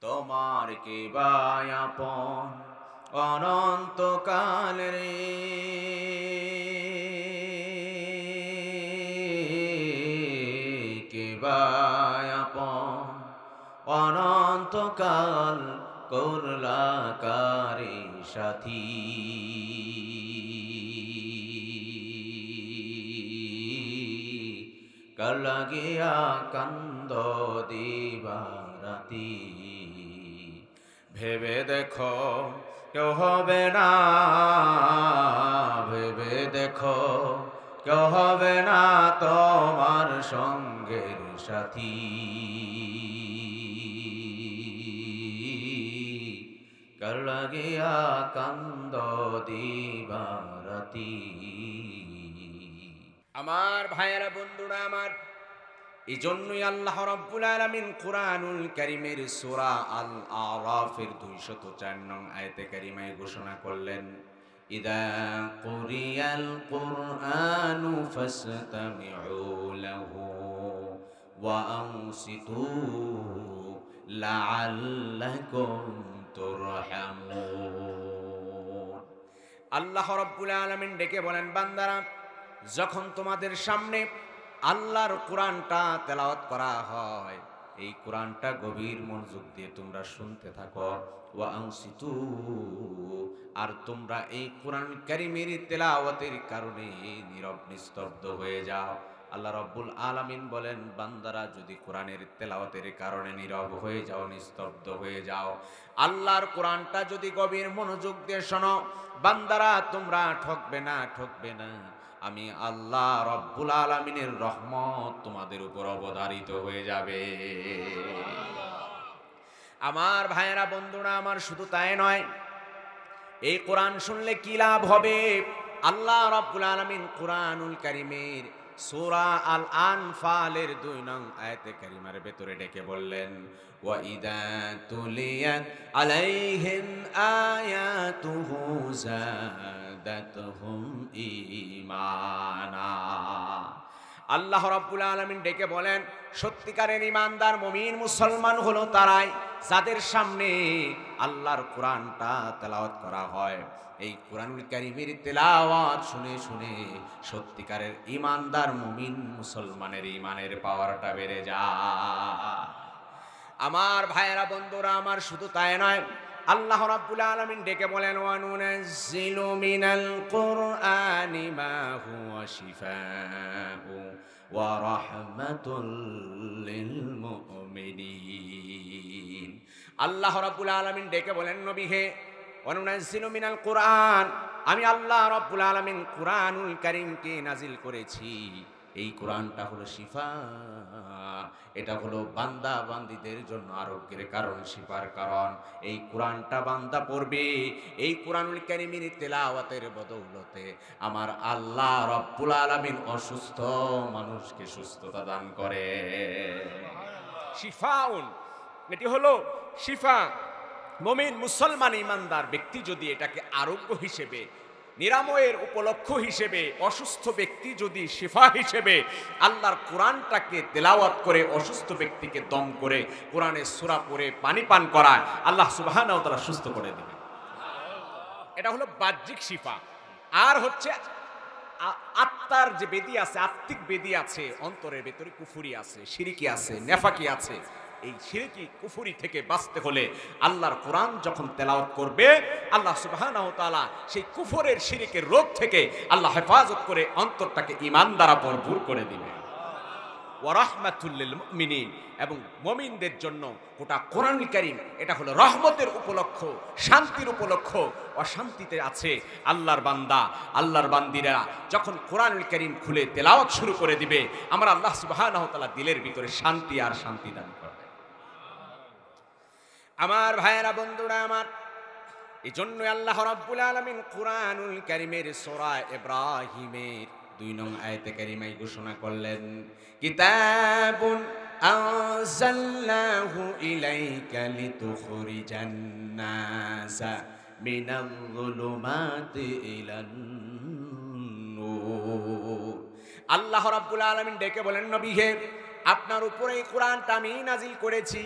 তোমার কি বায়াপন অনন্তকাল রে কি বায়াপন অনন্তকাল করলা কারে সাথী কার লাগিয়া কান্দ দিবারাতি ভেবে দেখো কেউ হবে না ভেবে দেখো কেউ হবে না তোমার সঙ্গের সাথী কার লাগিয়া কান্দ দিবারাতি আমার ভাইয়েরা বন্ধুরা আমার এই জন্যই আল্লাহ রাব্বুল আলামিন কুরআনুল কারীমের সূরা আল আরাফের 204 নং আয়াতে কারিমায় ঘোষণা করলেন ইদা কুরিয়াল কুরআনু ফাসতামিউ লাহু ওয়া আনসিতু লাআল্লাকুম তুরহামুন। আল্লাহ রাব্বুল আলামিন ডেকে বলেন, বান্দারা, যখন তোমাদের সামনে আল্লাহর কোরআনটা তেলাওয়াত করা হয়, এই কোরআনটা গভীর মনোযোগ দিয়ে তোমরা শুনতে থাকো। ওয়া আনসিতু, আর তোমরা এই কোরআন কারীমের তেলাওয়াতের কারণে নীরব নিস্তব্ধ হয়ে যাও। আল্লাহ রাব্বুল আলামিন বলেন, বান্দারা যদি কোরআনের তেলাওয়াতের কারণে নীরব হয়ে যাও, নিস্তব্ধ হয়ে যাও, আল্লাহর কোরআনটা যদি গভীর মনোযোগ দিয়ে শোনো, বান্দারা তোমরা ঠকবে না, ঠকবে না। আমি আল্লাহ রাব্বুল আলামিনের রহমত তোমাদের উপর অবধারিত হয়ে যাবে। আমার ভাইয়েরা বন্ধুরা আমার, শুধু তাই নয়, এই কোরআন শুনলে কি লাভ হবে? আল্লাহ রাব্বুল আলামিন কুরআনুল কারীমের সূরা আল আনফালের 2 নং আয়াতে কারিমার ভেতরে ডেকে বললেন, ওয়া ইদা তুলিয়াত আলাইহিম আয়াতুহু যাদাতহুম ঈমানা। আল্লাহ রাব্বুল আলামিন ডেকে বলেন, সত্যিকারের ঈমানদার মুমিন মুসলমান হলো তারাই যাদের সামনে আল্লাহর কোরআনটা তেলাওয়াত করা হয়। এই কোরআনুল কারীমের তেলাওয়াত শুনে শুনে সত্যিকারের ঈমানদার মুমিন মুসলমানের ঈমানের পাওয়ারটা বেড়ে যায়। আমার ভাইয়েরা বন্ধুরা আমার, শুধু তাই নয়, আল্লাহ রাব্বুল আলামিন ডেকে বলেন, ওয়া নুনাজ্জিলু মিনাল কুরআনি মা হুয়া শিফাউ ওয়া রাহমাতুল লিল মুমিনিন। আল্লাহ রাব্বুল আলামিন ডেকে বলেন, নবী হে, ওয়া নুনাজ্জিলু মিনাল কুরআন, আমি আল্লাহ রাব্বুল আলামিন কুরআনুল কারীমকে নাজিল করেছি। এই কোরআনটা হলো শিফা, এটা হলো বান্দা বান্দীদের জন্য আরোগ্যের কারণ, শিফার কারণ। এই কোরআনটা বান্দা পড়বে, এই কোরআনুল কারীমের তেলাওয়াতের বদৌলতে আমার আল্লাহ রাব্বুল আলামিন অসুস্থ মানুষকে সুস্থতা দান করে। শিফাউন, এটি হলো শিফা। মুমিন মুসলমান ঈমানদার ব্যক্তি যদি এটাকে আরোগ্য হিসেবে, নিরাময়ের উপলক্ষ হিসেবে, অসুস্থ ব্যক্তি যদি শিফা হিসেবে আল্লাহর কোরআনটাকে তেলাওয়াত করে অসুস্থ ব্যক্তিকে দম করে কোরআনের সূরা পড়ে পানি পান করায়, আল্লাহ সুবহানাহু ওয়া তাআলা সুস্থ করে দিবেন। এটা হলো বাহ্যিক শিফা। আর হচ্ছে আত্মার যে বেদি আছে, আত্মিক বেদি আছে, অন্তরের ভেতরে কুফরি আছে, শিরকি আছে, নেফাকি আছে। এই শিরকি কুফরি থেকে বাঁচতে হলে আল্লাহর কোরআন যখন তেলাওয়াত করবে, আল্লাহ সুবহানাহু ওয়া তাআলা সেই কুফরের শিরকের রোগ থেকে আল্লাহ হেফাজত করে অন্তরটাকে ঈমান দ্বারা ভরপুর করে দিবে। ওয়া রাহমাতুল লিল মুমিনিন, এবং মুমিনদের জন্য গোটা কোরআনুল কারীম এটা হলো রহমতের উপলক্ষ, শান্তির উপলক্ষ। অশান্তিতে আছে আল্লাহর বান্দা, আল্লাহর বান্দিরা যখন কোরআনুল কারীম খুলে তেলাওয়াত শুরু করে দিবে, আমরা আল্লাহ সুবহানাহু ওয়া তাআলা দিলের ভিতরে শান্তি আর শান্তি দান করবে। আমার ভাইয়েরা বন্ধুরা আমার, এই জন্যই আল্লাহ রাব্বুল আলামিন কুরআনুল কারীমের সূরা ইব্রাহিমের 2 নং আয়াতে কারিমায় ঘোষণা করলেন, কিতাবুন আনজালনাহু ইলাইকা লিতুখরিজান নাসা মিনাল যুলুমাতি ইলান নূর। আল্লাহ রাব্বুল আলামিন ডেকে বলেন, নবী হে, আপনার উপরে এই কোরআনটা আমি নাজিল করেছি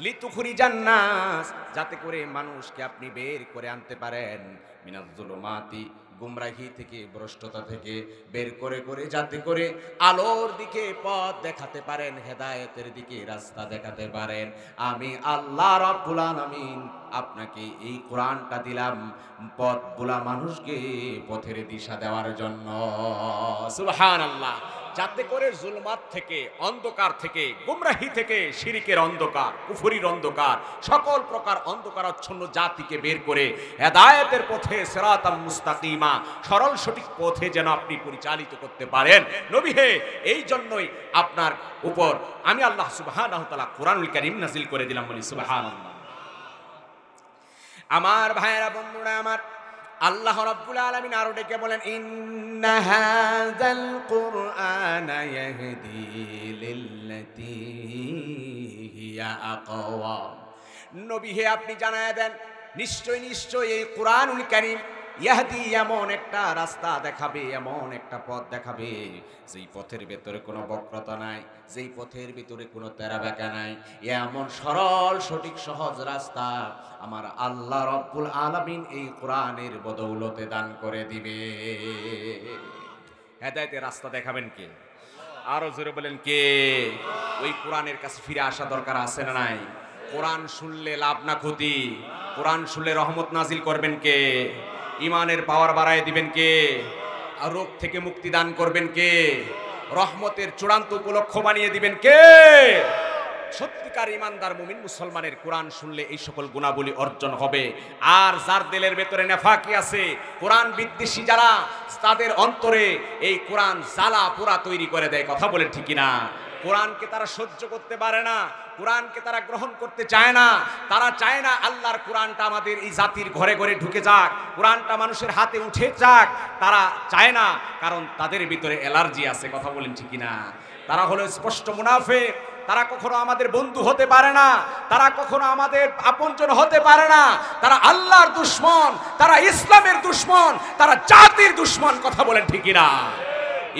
লিতুখরিজান নাস, যাতে করে মানুষকে আপনি বের করে আনতে পারেন, মিনাজ যুলুমাতি, গুমরাহি থেকে, ভ্রষ্টতা থেকে বের করে করে যাতে করে আলোর দিকে পথ দেখাতে পারেন, হেদায়েতের দিকে রাস্তা দেখাতে পারেন। আমি আল্লাহ রাব্বুল আলামিন আপনাকে এই কোরআনটা দিলাম পথ ভোলা মানুষকে পথের দিশা দেওয়ার জন্য। সুবহানাল্লাহ। যাতে করে জুলমাত থেকে, অন্ধকার থেকে, গুমরাহি থেকে, শিরিকের অন্ধকার, কুফরির অন্ধকার, সকল প্রকার অন্ধকারাচ্ছন্ন জাতিকে বের করে হেদায়েতের পথে, সিরাতাম মুস্তাকিমা, সরল সঠিক পথে যেন আপনি পরিচালিত করতে পারেন। নবী হে, এই জন্যই আপনার উপর আমি আল্লাহ সুবহানাহু ওয়া তাআলা কোরআনুল কারীম নাযিল করে দিলাম, বলি সুবহানাল্লাহ। আমার ভাইয়েরা, বন্ধুরা আমার, আল্লাহ রাব্বুল আলামিন আরো ডেকে বলেন, ইন্না হাযাল কুরআনা ইয়াহদি লিল্লাতী হিয়া আকওয়াম। নবী হে, আপনি জানায় দেন, নিশ্চয় নিশ্চয় এই কোরআনুল কারীম ইয়াহদি, এমন একটা রাস্তা দেখাবে, এমন একটা পথ দেখাবে যেই পথের ভেতরে কোনো বক্রতা নাই, যেই পথের ভিতরে কোনো তেরা বেঁকা নাই, এমন সরল সঠিক সহজ রাস্তা আমার আল্লাহ রাব্বুল আলামিন এই কোরআনের বদৌলতে দান করে দিবে। হেদায়েতের রাস্তা দেখাবেন কে? আরো জোরে বলেন কে? ওই কোরআনের কাছে ফিরে আসা দরকার আছে না নাই? কোরআন শুনলে লাভ না ক্ষতি? কোরআন শুনলে রহমত নাজিল করবেন কে? ইমানের পাওয়ার বাড়ায় দিবেন কে? আর রোগ থেকে মুক্তি দান করবেন কে? রহমতের চূড়ান্ত উপলক্ষ বানিয়ে দিবেন কে? সত্যিকার ইমানদার মুমিন মুসলমানের কোরআন শুনলে এই সকল গুণাবলী অর্জন হবে। আর যার দিলের ভেতরে নেফাকি আছে, কোরআন বিদ্বেষী যারা, তাদের অন্তরে এই কোরআন জ্বালা পোড়া তৈরি করে দেয়। কথা বলেন ঠিক কিনা? কোরআনকে তারা সহ্য করতে পারে না, কোরআনকে তারা গ্রহণ করতে চায় না। তারা চায় না আল্লাহর কোরআনটা আমাদের এই জাতির ঘরে ঘরে ঢুকে যাক, কোরআনটা মানুষের হাতে উঠে যাক। তারা চায় না, কারণ তাদের ভিতরে অ্যালার্জি আছে। কথা বলেন ঠিক কিনা? তারা হলো স্পষ্ট মুনাফিক। তারা কখনো আমাদের বন্ধু হতে পারে না, তারা কখনো আমাদের আপনজন হতে পারে না। তারা আল্লাহর দুশমন, তারা ইসলামের দুশমন, তারা জাতির দুশমন। কথা বলেন ঠিক কিনা?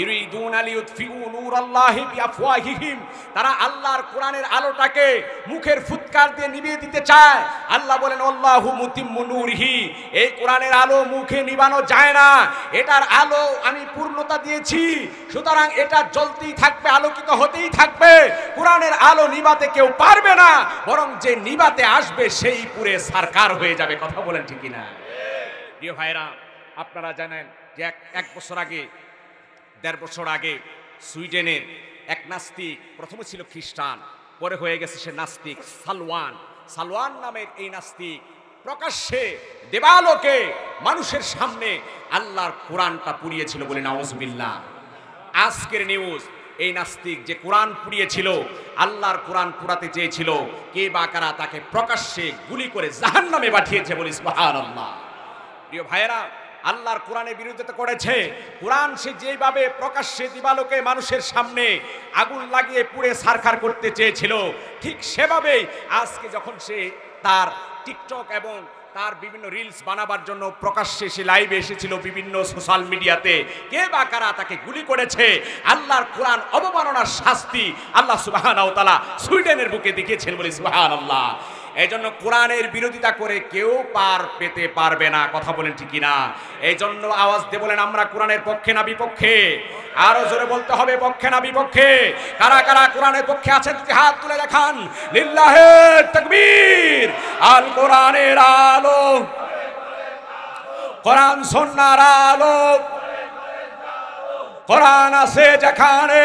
ইউরিদুনা লিউতফিউ নূরাল্লাহি বিআফওয়াহিহিম, তারা আল্লাহর কোরআনের আলোটাকে মুখের ফুৎকার দিয়ে নিভিয়ে দিতে চায়। আল্লাহ বলেন, আল্লাহু মুতিম্মু নূরিহি, এই কোরআনের আলো মুখে নিভানো যায় না, এটার আলো আমি পূর্ণতা দিয়েছি, সুতরাং এটা জ্বলতেই থাকবে, আলোকিত হতেই থাকবে। কোরআনের আলো নিভাতে কেউ পারবে না, বরং যে নিভাতে আসবে সেই পুরে সারকার হয়ে যাবে। কথা বলেন ঠিক কিনা? প্রিয় ভাইরা, আপনারা জানেন যে এক বছর আগে, ১.৫ বছর আগে সুইডেনের এক নাস্তিক, প্রথমে ছিল খ্রিস্টান, পরে হয়ে গেছে সে নাস্তিক, সালওয়ান নামের এই নাস্তিক প্রকাশ্যে দেবালোকে মানুষের সামনে আল্লাহর কোরআনটা পুড়িয়েছিল। বলে নাউজুবিল্লাহ। আজকের নিউজ, এই নাস্তিক যে কোরআন পুড়িয়েছিল, আল্লাহর কোরআন পুড়াতে চেয়েছিল, কে বা কারা তাকে প্রকাশ্যে গুলি করে জাহান্নামে পাঠিয়েছে। বলি সুবহানাল্লাহ। প্রিয় ভাইয়েরা, আল্লাহর কোরআনের বিরোধিতা করেছে। কোরআন সে যেভাবে প্রকাশ্যে দিবালোকে মানুষের সামনে আগুন লাগিয়ে পুড়ে ছারখার করতে চেয়েছিল, ঠিক সেভাবেই আজকে যখন সে তার টিকটক এবং তার বিভিন্ন রিলস বানাবার জন্য প্রকাশ্যে সে লাইভে এসেছিল বিভিন্ন সোশ্যাল মিডিয়াতে, কে বা কারা তাকে গুলি করেছে, আল্লাহর কোরআন অবমাননার শাস্তি আল্লাহ সুবহানাহু ওয়া তাআলা সুইডেনের বুকে দেখিয়েছেন। বলি সুবহানাল্লাহ। এই জন্য কোরআনের বিরোধিতা করে কেউ পার পেতে পারবে না। কথা বলেন ঠিক কিনা? এই জন্য আওয়াজ দিয়ে বলেন, আমরা কোরআনের পক্ষে না বিপক্ষে? আরো জোরে বলতে হবে, পক্ষে না বিপক্ষে? কারা কারা কোরআনের পক্ষে আছেন হাত তুলে দেখান। লিল্লাহে তাকবীর। আল কোরআনের আলো, কোরআন সুন্নাহর আলো, কোরআন আছে যেখানে,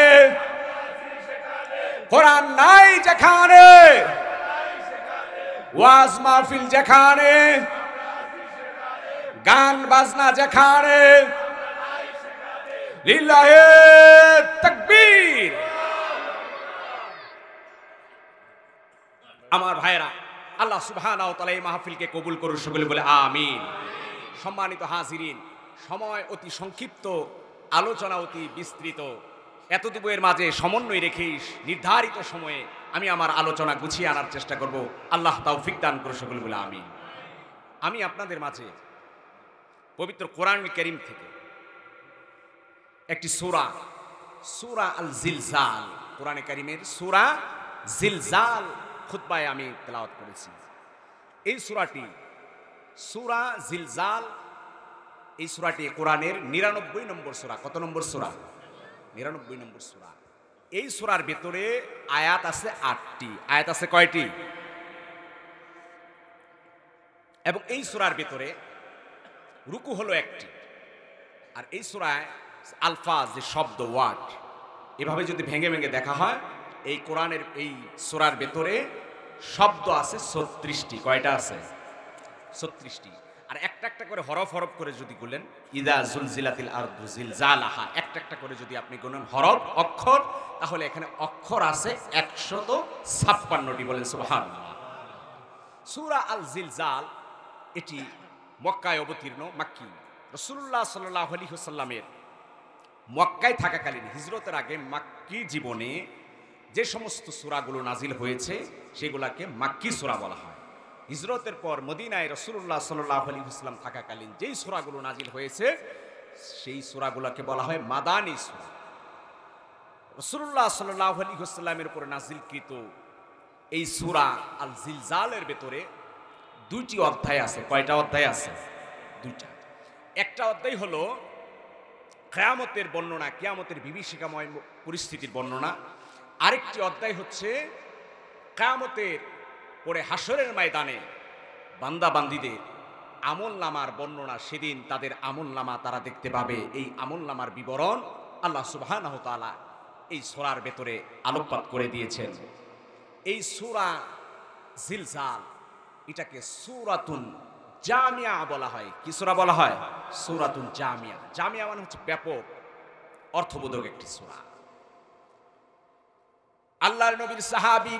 কোরআন নাই যেখানে, ওয়াজ মাহফিল যেখানে, গান বাজনা যেখানে, লিল্লাহে তাকবীর। আমার ভাইরা, আল্লাহ সুবহানাহু ওয়া তাআলা এই মাহফিলকে কবুল করুন, সকলে বলে আমিন। সম্মানিত হাজিরিন, সময় অতি সংক্ষিপ্ত, আলোচনা অতি বিস্তৃত, এতটুকুর মাঝে সমন্বয় রেখেই নির্ধারিত সময়ে আমি আমার আলোচনা গুছিয়ে আনার চেষ্টা করব। আল্লাহ তৌফিক দান করুন, সকলে বলে আমিন। আমি আপনাদের মাঝে পবিত্র কোরআনুল কারীম থেকে একটি সূরা আল জিলজাল, কোরআনে কারীমের সূরা জিলজাল খুতবায় আমি তেলাওয়াত করেছি। এই সূরাটি সূরা জিলজাল, এই সূরাটি কোরআনের 99 নম্বর সূরা। কত নম্বর সূরা? 99 নম্বর সূরা। এই সূরার ভেতরে আয়াত আছে 8টি। আয়াত আছে কয়টি? এবং এই সূরার ভেতরে রুকু হলো একটি। আর এই সূরায় আলফাজ, যে শব্দ, ওয়ার্ড, এভাবে যদি ভেঙে ভেঙে দেখা হয়, এই কোরআনের এই সূরার ভেতরে শব্দ আছে 36টি। কয়টা আছে? 36টি। আর একটা একটা করে হরফ হরফ করে যদি গুনেন, ইদা জুলজিলাতিল আরদু জিলজালাহা, একটা একটা করে যদি আপনি গুনেন হরফ, অক্ষর, তাহলে এখানে অক্ষর আছে 156টি। বলেন সুবহানাল্লাহ। সূরা আল জিলজাল এটি মক্কায় অবতীর্ণ, মাক্কি। রাসূলুল্লাহ সাল্লাল্লাহু আলাইহি ওয়াসাল্লামের মক্কায় থাকাকালীন, হিজরতের আগে মাক্কি জীবনে যে সমস্ত সূরাগুলো নাজিল হয়েছে সেগুলোকে মাক্কি সূরা বলা হয়। হিজরতের পর মদিনায় রাসূলুল্লাহ সাল্লাল্লাহু আলাইহি ওয়াসাল্লাম থাকাকালীন যেই সূরাগুলো নাজিল হয়েছে সেই সূরাগুলোকে বলা হয় মাদানী সূরা। রাসূলুল্লাহ সাল্লাল্লাহু আলাইহি ওয়াসাল্লামের উপর নাজিলকৃত এই সূরা আল জিলজালের ভেতরে 2টি অধ্যায় আছে। কয়টা অধ্যায় আছে? 2টা। একটা অধ্যায় হলো কিয়ামতের বর্ণনা, কিয়ামতের বিভীষিকাময় পরিস্থিতির বর্ণনা। আরেকটি অধ্যায় হচ্ছে কিয়ামতের পরে হাসরের ময়দানে বান্দা বান্দীদের আমলনামার বর্ণনা। সেদিন তাদের আমলনামা তারা দেখতে পাবে। এই আমলনামার বিবরণ আল্লাহ সুবহানাহু ওয়া তাআলা এই সূরার ভেতরে আলোকপাত করে দিয়েছেন। এই সূরা জিলজাল এটাকে সূরাতুন জামিয়া বলা হয়। কি সূরা বলা হয়? সূরাতুন জামিয়া। জামিয়া মানে হচ্ছে ব্যাপক, অর্থবোধক একটি সূরা। আল্লাহর নবীর সাহাবী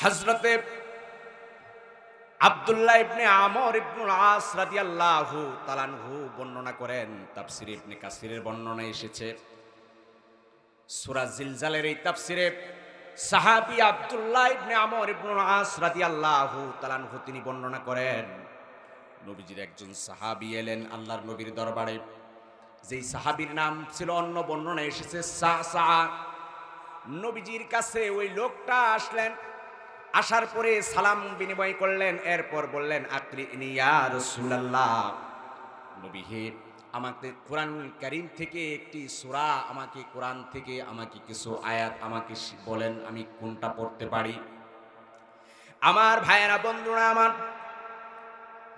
হযরতে আব্দুল্লাহ ইবনে আমর ইবনুল আস রাদিয়াল্লাহু তাআলা আনহু বর্ণনা করেন, তাফসীরে ইবনে কাসিরের বর্ণনা এসেছে। সূরা জিলজালের এই তাফসীরে সাহাবী আব্দুল্লাহ ইবনে আমর ইবনুল আস রাদিয়াল্লাহু তাআলা আনহু তিনি বর্ণনা করেন, নবীজির একজন সাহাবী এলেন আল্লাহর নবীর দরবারে। যেই সাহাবীর নাম ছিল, অন্য বর্ণনা এসেছে সাসা। নবীজির কাছে ওই লোকটা আসলেন। আসার পরে সালাম বিনিময় করলেন। এরপর বললেন, আকরিনি ইয়া রাসূলুল্লাহ, নবী হে, আমাকে কোরআন কারীম থেকে একটি সূরা, আমাকে কোরআন থেকে আমাকে কিছু আয়াত আমাকে বলেন, আমি কোনটা পড়তে পারি? আমার ভাইয়েরা, বন্ধুরা আমার,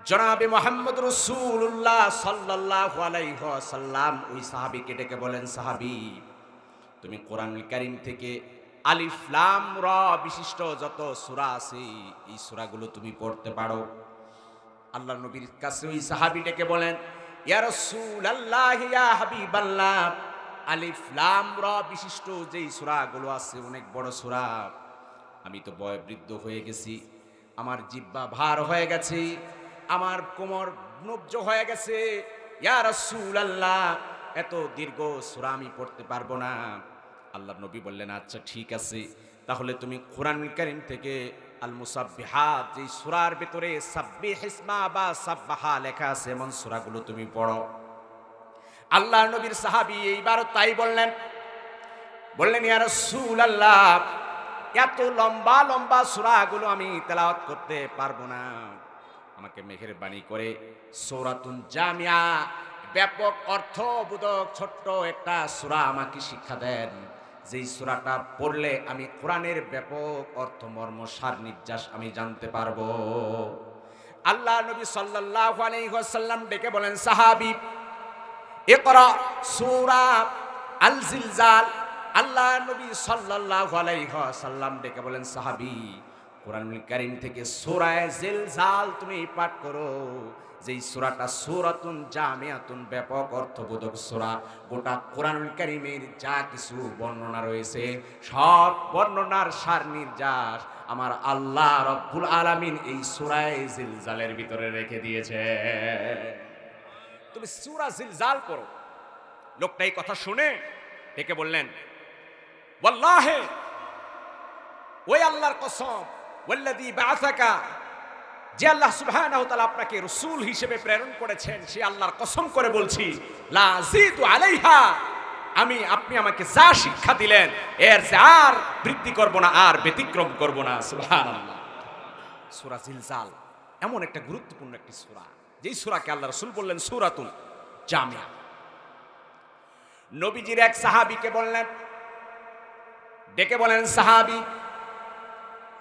জনাবে মুহাম্মদ রাসূলুল্লাহ সাল্লাল্লাহু আলাইহি ওয়াসাল্লাম ওই সাহাবীকে ডেকে বলেন, সাহাবী, তুমি কোরআনুল কারীম থেকে আলিফ লাম রা বিশিষ্ট যত সূরা আছে এই সূরাগুলো তুমি পড়তে পারো? আল্লাহর নবীর কাছে ওই সাহাবী ডেকে বলেন, ইয়া রাসূলুল্লাহ, ইয়া হাবিবাল্লাহ, আলিফ লাম রা বিশিষ্ট যেই সূরাগুলো আছে অনেক বড় সূরা। আমি তো বয়োবৃদ্ধ হয়ে গেছি, আমার জিহ্বা ভার হয়ে গেছে, আমার কোমর নব্জ হয়ে গেছে। ইয়া রাসূলুল্লাহ, এত দীর্ঘ সূরা আমি পড়তে পারবো না। আল্লাহর নবী বললেন, আচ্ছা ঠিক আছে, তাহলে তুমি কোরআনুল কারীম থেকে আল মুসাব্বিহাত, যেই সূরার ভিতরে সাব্বিহ ইসমা বা সাব্বাহা লেখা আছে এমন সূরাগুলো তুমি পড়ো। আল্লাহর নবীর সাহাবী এইবার তাই বললেন, ইয়া রাসূলুল্লাহ, এত লম্বা লম্বা সূরাগুলো আমি তেলাওয়াত করতে পারবো না, আমাকে মেহেরবানি করে সূরাতুন জামিয়া, ব্যাপক অর্থবোধক ছোট্ট একটা সূরা আমাকে শিক্ষা দেন, যেই সূরাটা পড়লে আমি কোরআনের ব্যাপক অর্থ মর্ম সার নির্যাস আমি জানতে পারবো। আল্লাহ নবী সাল্লাল্লাহু আলাইহি ওয়াসাল্লাম ডেকে বলেন, সাহাবী, ইকরা সূরা আল জিলজাল। আল্লাহ নবী সাল্লাল্লাহু আলাইহি ওয়াসাল্লাম ডেকে বলেন, সাহাবী, কোরআনুল কারীম থেকে সূরা জিলজাল তুমি পাঠ করো। যেই সূরাটা সূরাতুন জামিয়াতুন, ব্যাপক অর্থবোধক সূরা। গোটা কোরআনুল কারীমের যা কিছু বর্ণনা রয়েছে সব বর্ণনার সার নির্যাস আমার আল্লাহ রব্বুল আলামিন এই সূরা জিলজালের ভিতরে রেখে দিয়েছে। তুমি সূরা জিলজাল পড়ো। লোকটা এই কথা শুনে ডেকে বললেন, ওয়াল্লাহি, ওই আল্লাহর কসম, ওয়াল্লাযী বাআসাকা, যে আল্লাহ সুবহানাহু ওয়া তাআলা আপনাকে রাসূল হিসেবে প্রেরণ করেছেন, সে আল্লাহর কসম করে বলছি, লা আযীদু আলাইহা, আমি আপনি আমাকে যা শিক্ষা দিলেন এর যে আর বৃদ্ধি করব না, আর ব্যতিক্রম করব না। সুবহানাল্লাহ। সূরা জিলজাল এমন একটা গুরুত্বপূর্ণ একটি সূরা, যেই সূরাকে আল্লাহ রাসূল বললেন সূরাতুল জামিয়া। নবীজির এক সাহাবীকে বললেন, ডেকে বলেন, সাহাবী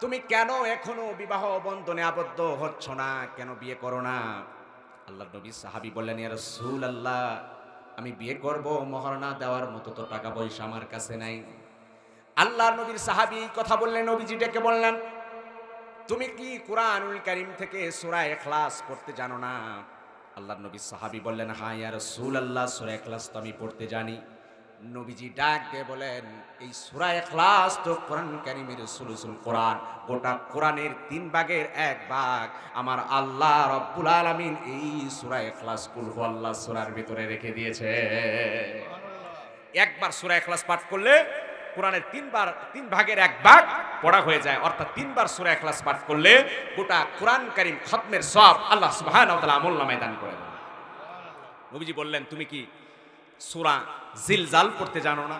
তুমি কেন এখনো বিবাহ বন্ধনে আবদ্ধ হচ্ছ না, কেন বিয়ে করো না? আল্লাহর নবী সাহাবী বললেন, ইয়া রাসূলুল্লাহ আমি বিয়ে করব, মোহর না দেওয়ার মতো তো টাকা পয়সা আমার কাছে নাই। আল্লাহর নবীর সাহাবী এই কথা বললেন, নবীজি ডেকে বললেন, তুমি কি কুরআনুল কারীম থেকে সূরা ইখলাস পড়তে জানো না? আল্লাহর নবী সাহাবী বললেন, হ্যাঁ ইয়া রাসূলুল্লাহ সূরা ইখলাস তো আমি পড়তে জানি। নবীজি ডাক দিয়ে বলেন, এই সূরা ইখলাস তো কোরআন কারীমের সুলুসুল কোরআন, গোটা কোরআনের 3 ভাগের 1 ভাগ আমার আল্লাহ রাব্বুল আলামিন এই সূরা ইখলাস কুল হুয়াল্লাহ সূরার ভিতরে রেখে দিয়েছে। একবার সূরা ইখলাস পাঠ করলে কোরআনের 3 ভাগের 1 ভাগ পড়া হয়ে যায়, অর্থাৎ 3 বার সূরা ইখলাস পাঠ করলে গোটা কোরআন কারীম খতমের সওয়াব আল্লাহ সুবহানাহু ওয়া তাআলা আমলনামায় দান করে দেন। নবীজি বললেন, তুমি কি সূরা জিলজাল পড়তে জানো না?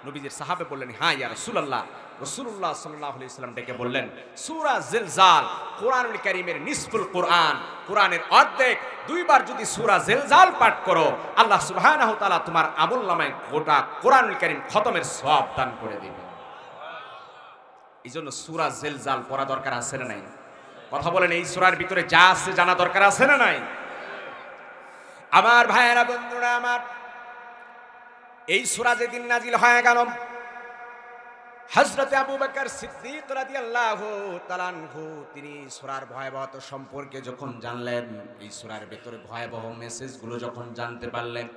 নবীজির সাহাবে বললেন, হ্যাঁ ইয়া রাসূলুল্লাহ। রাসূলুল্লাহ সাল্লাল্লাহু আলাইহি ওয়াসাল্লাম ডেকে বললেন, সূরা জিলজাল কোরআনুল কারীমের নিসফুল কোরআন, কোরআনের অর্ধেক। 2 বার যদি সূরা জিলজাল পাঠ করো আল্লাহ সুবহানাহু ওয়া তাআলা তোমার আমলনামায় গোটা কোরআনুল কারীম খতমের সওয়াব দান করে দিবেন। এইজন্য সূরা জিলজাল পড়া দরকার আছে না নাই? কথা বলেন, এই সূরার ভিতরে যা আছে জানা দরকার আছে না নাই? আমার ভাইয়েরা, বন্ধুরা আমার, এই সূরা যেদিন নাজিল হয়ে গেল, হযরত আবু বকর সিদ্দিক রাদিয়াল্লাহু তাআলা আনহু তিনি সূরার ভয়াবহতা সম্পর্কে যখন জানলেন, এই সূরার ভিতরে ভয়াবহ মেসেজগুলো যখন জানতে পারলেন,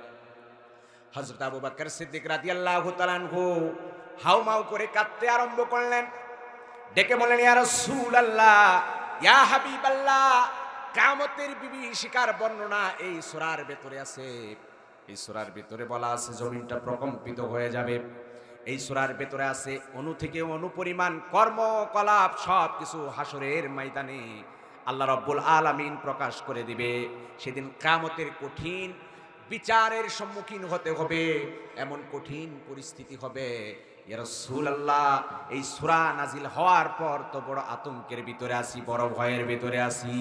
হযরত আবু বকর সিদ্দিক রাদিয়াল্লাহু তাআলা আনহু হাউমাউ করে কাঁদতে আরম্ভ করলেন। ডেকে বললেন, ইয়া রাসূলুল্লাহ, ইয়া হাবিবাল্লাহ, কিয়ামতের বিভীষিকার বর্ণনা এই সূরার ভিতরে আছে। এই সূরার ভিতরে বলা আছে জমিনটা প্রকম্পিত হয়ে যাবে। এই সূরার ভিতরে আছে অণু থেকে অণু পরিমাণ কর্মকলাপ সবকিছু হাসরের ময়দানে আল্লাহ রাব্বুল আলামিন প্রকাশ করে দিবে। সেদিন কিয়ামতের কঠিন বিচারের সম্মুখীন হতে হবে, এমন কঠিন পরিস্থিতি হবে। ইয়া রাসূলুল্লাহ, এই সূরা নাজিল হওয়ার পর তো বড় আতঙ্কের ভিতরে আছি, বড় ভয়ের ভিতরে আছি।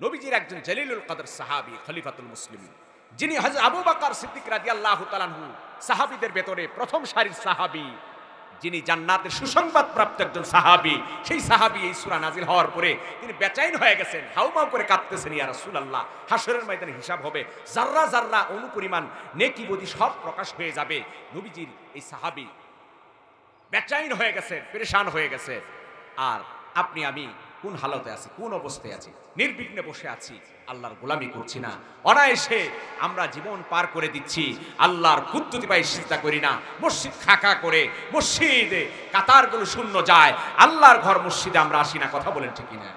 নবীজির একজন জলিলুল কদর সাহাবী খলিফাতুল মুসলিমিন, যিনি হযরত আবু বকর সিদ্দিক রাদিয়াল্লাহু তাআলা আনহু সাহাবীদের ভেতরে প্রথম সারির সাহাবী, যিনি জান্নাতের সুসংবাদ প্রাপ্ত একজন সাহাবী, সেই সাহাবী এই সূরা নাজিল হওয়ার পরে তিনি বেচैन হয়ে গেছেন, হাউমাউ করে কাঁদতেছেন, ইয়া রাসূলুল্লাহ হাসরের ময়দানে হিসাব হবে, যাররা যাররা অণু পরিমাণ নেকি বদি সব প্রকাশ হয়ে যাবে। নবীজির এই সাহাবী বেচैन হয়ে গেছেন, পেরেশান হয়ে গেছে। আর আপনি আমি কোন হালতে আছি, কোন অবস্থায় আছি? নির্বিঘ্নে বসে আছি, আল্লাহর গোলামি করছি না, অনায়াসে আমরা জীবন পার করে দিচ্ছি, আল্লাহর কুদ্দুতি পাই চিন্তা করি না। মসজিদ খাকা করে, মসজিদে কাতারগুলো শূন্য যায়, আল্লাহর ঘর মসজিদে আমরা আসি না। কথা বলেন ঠিক না?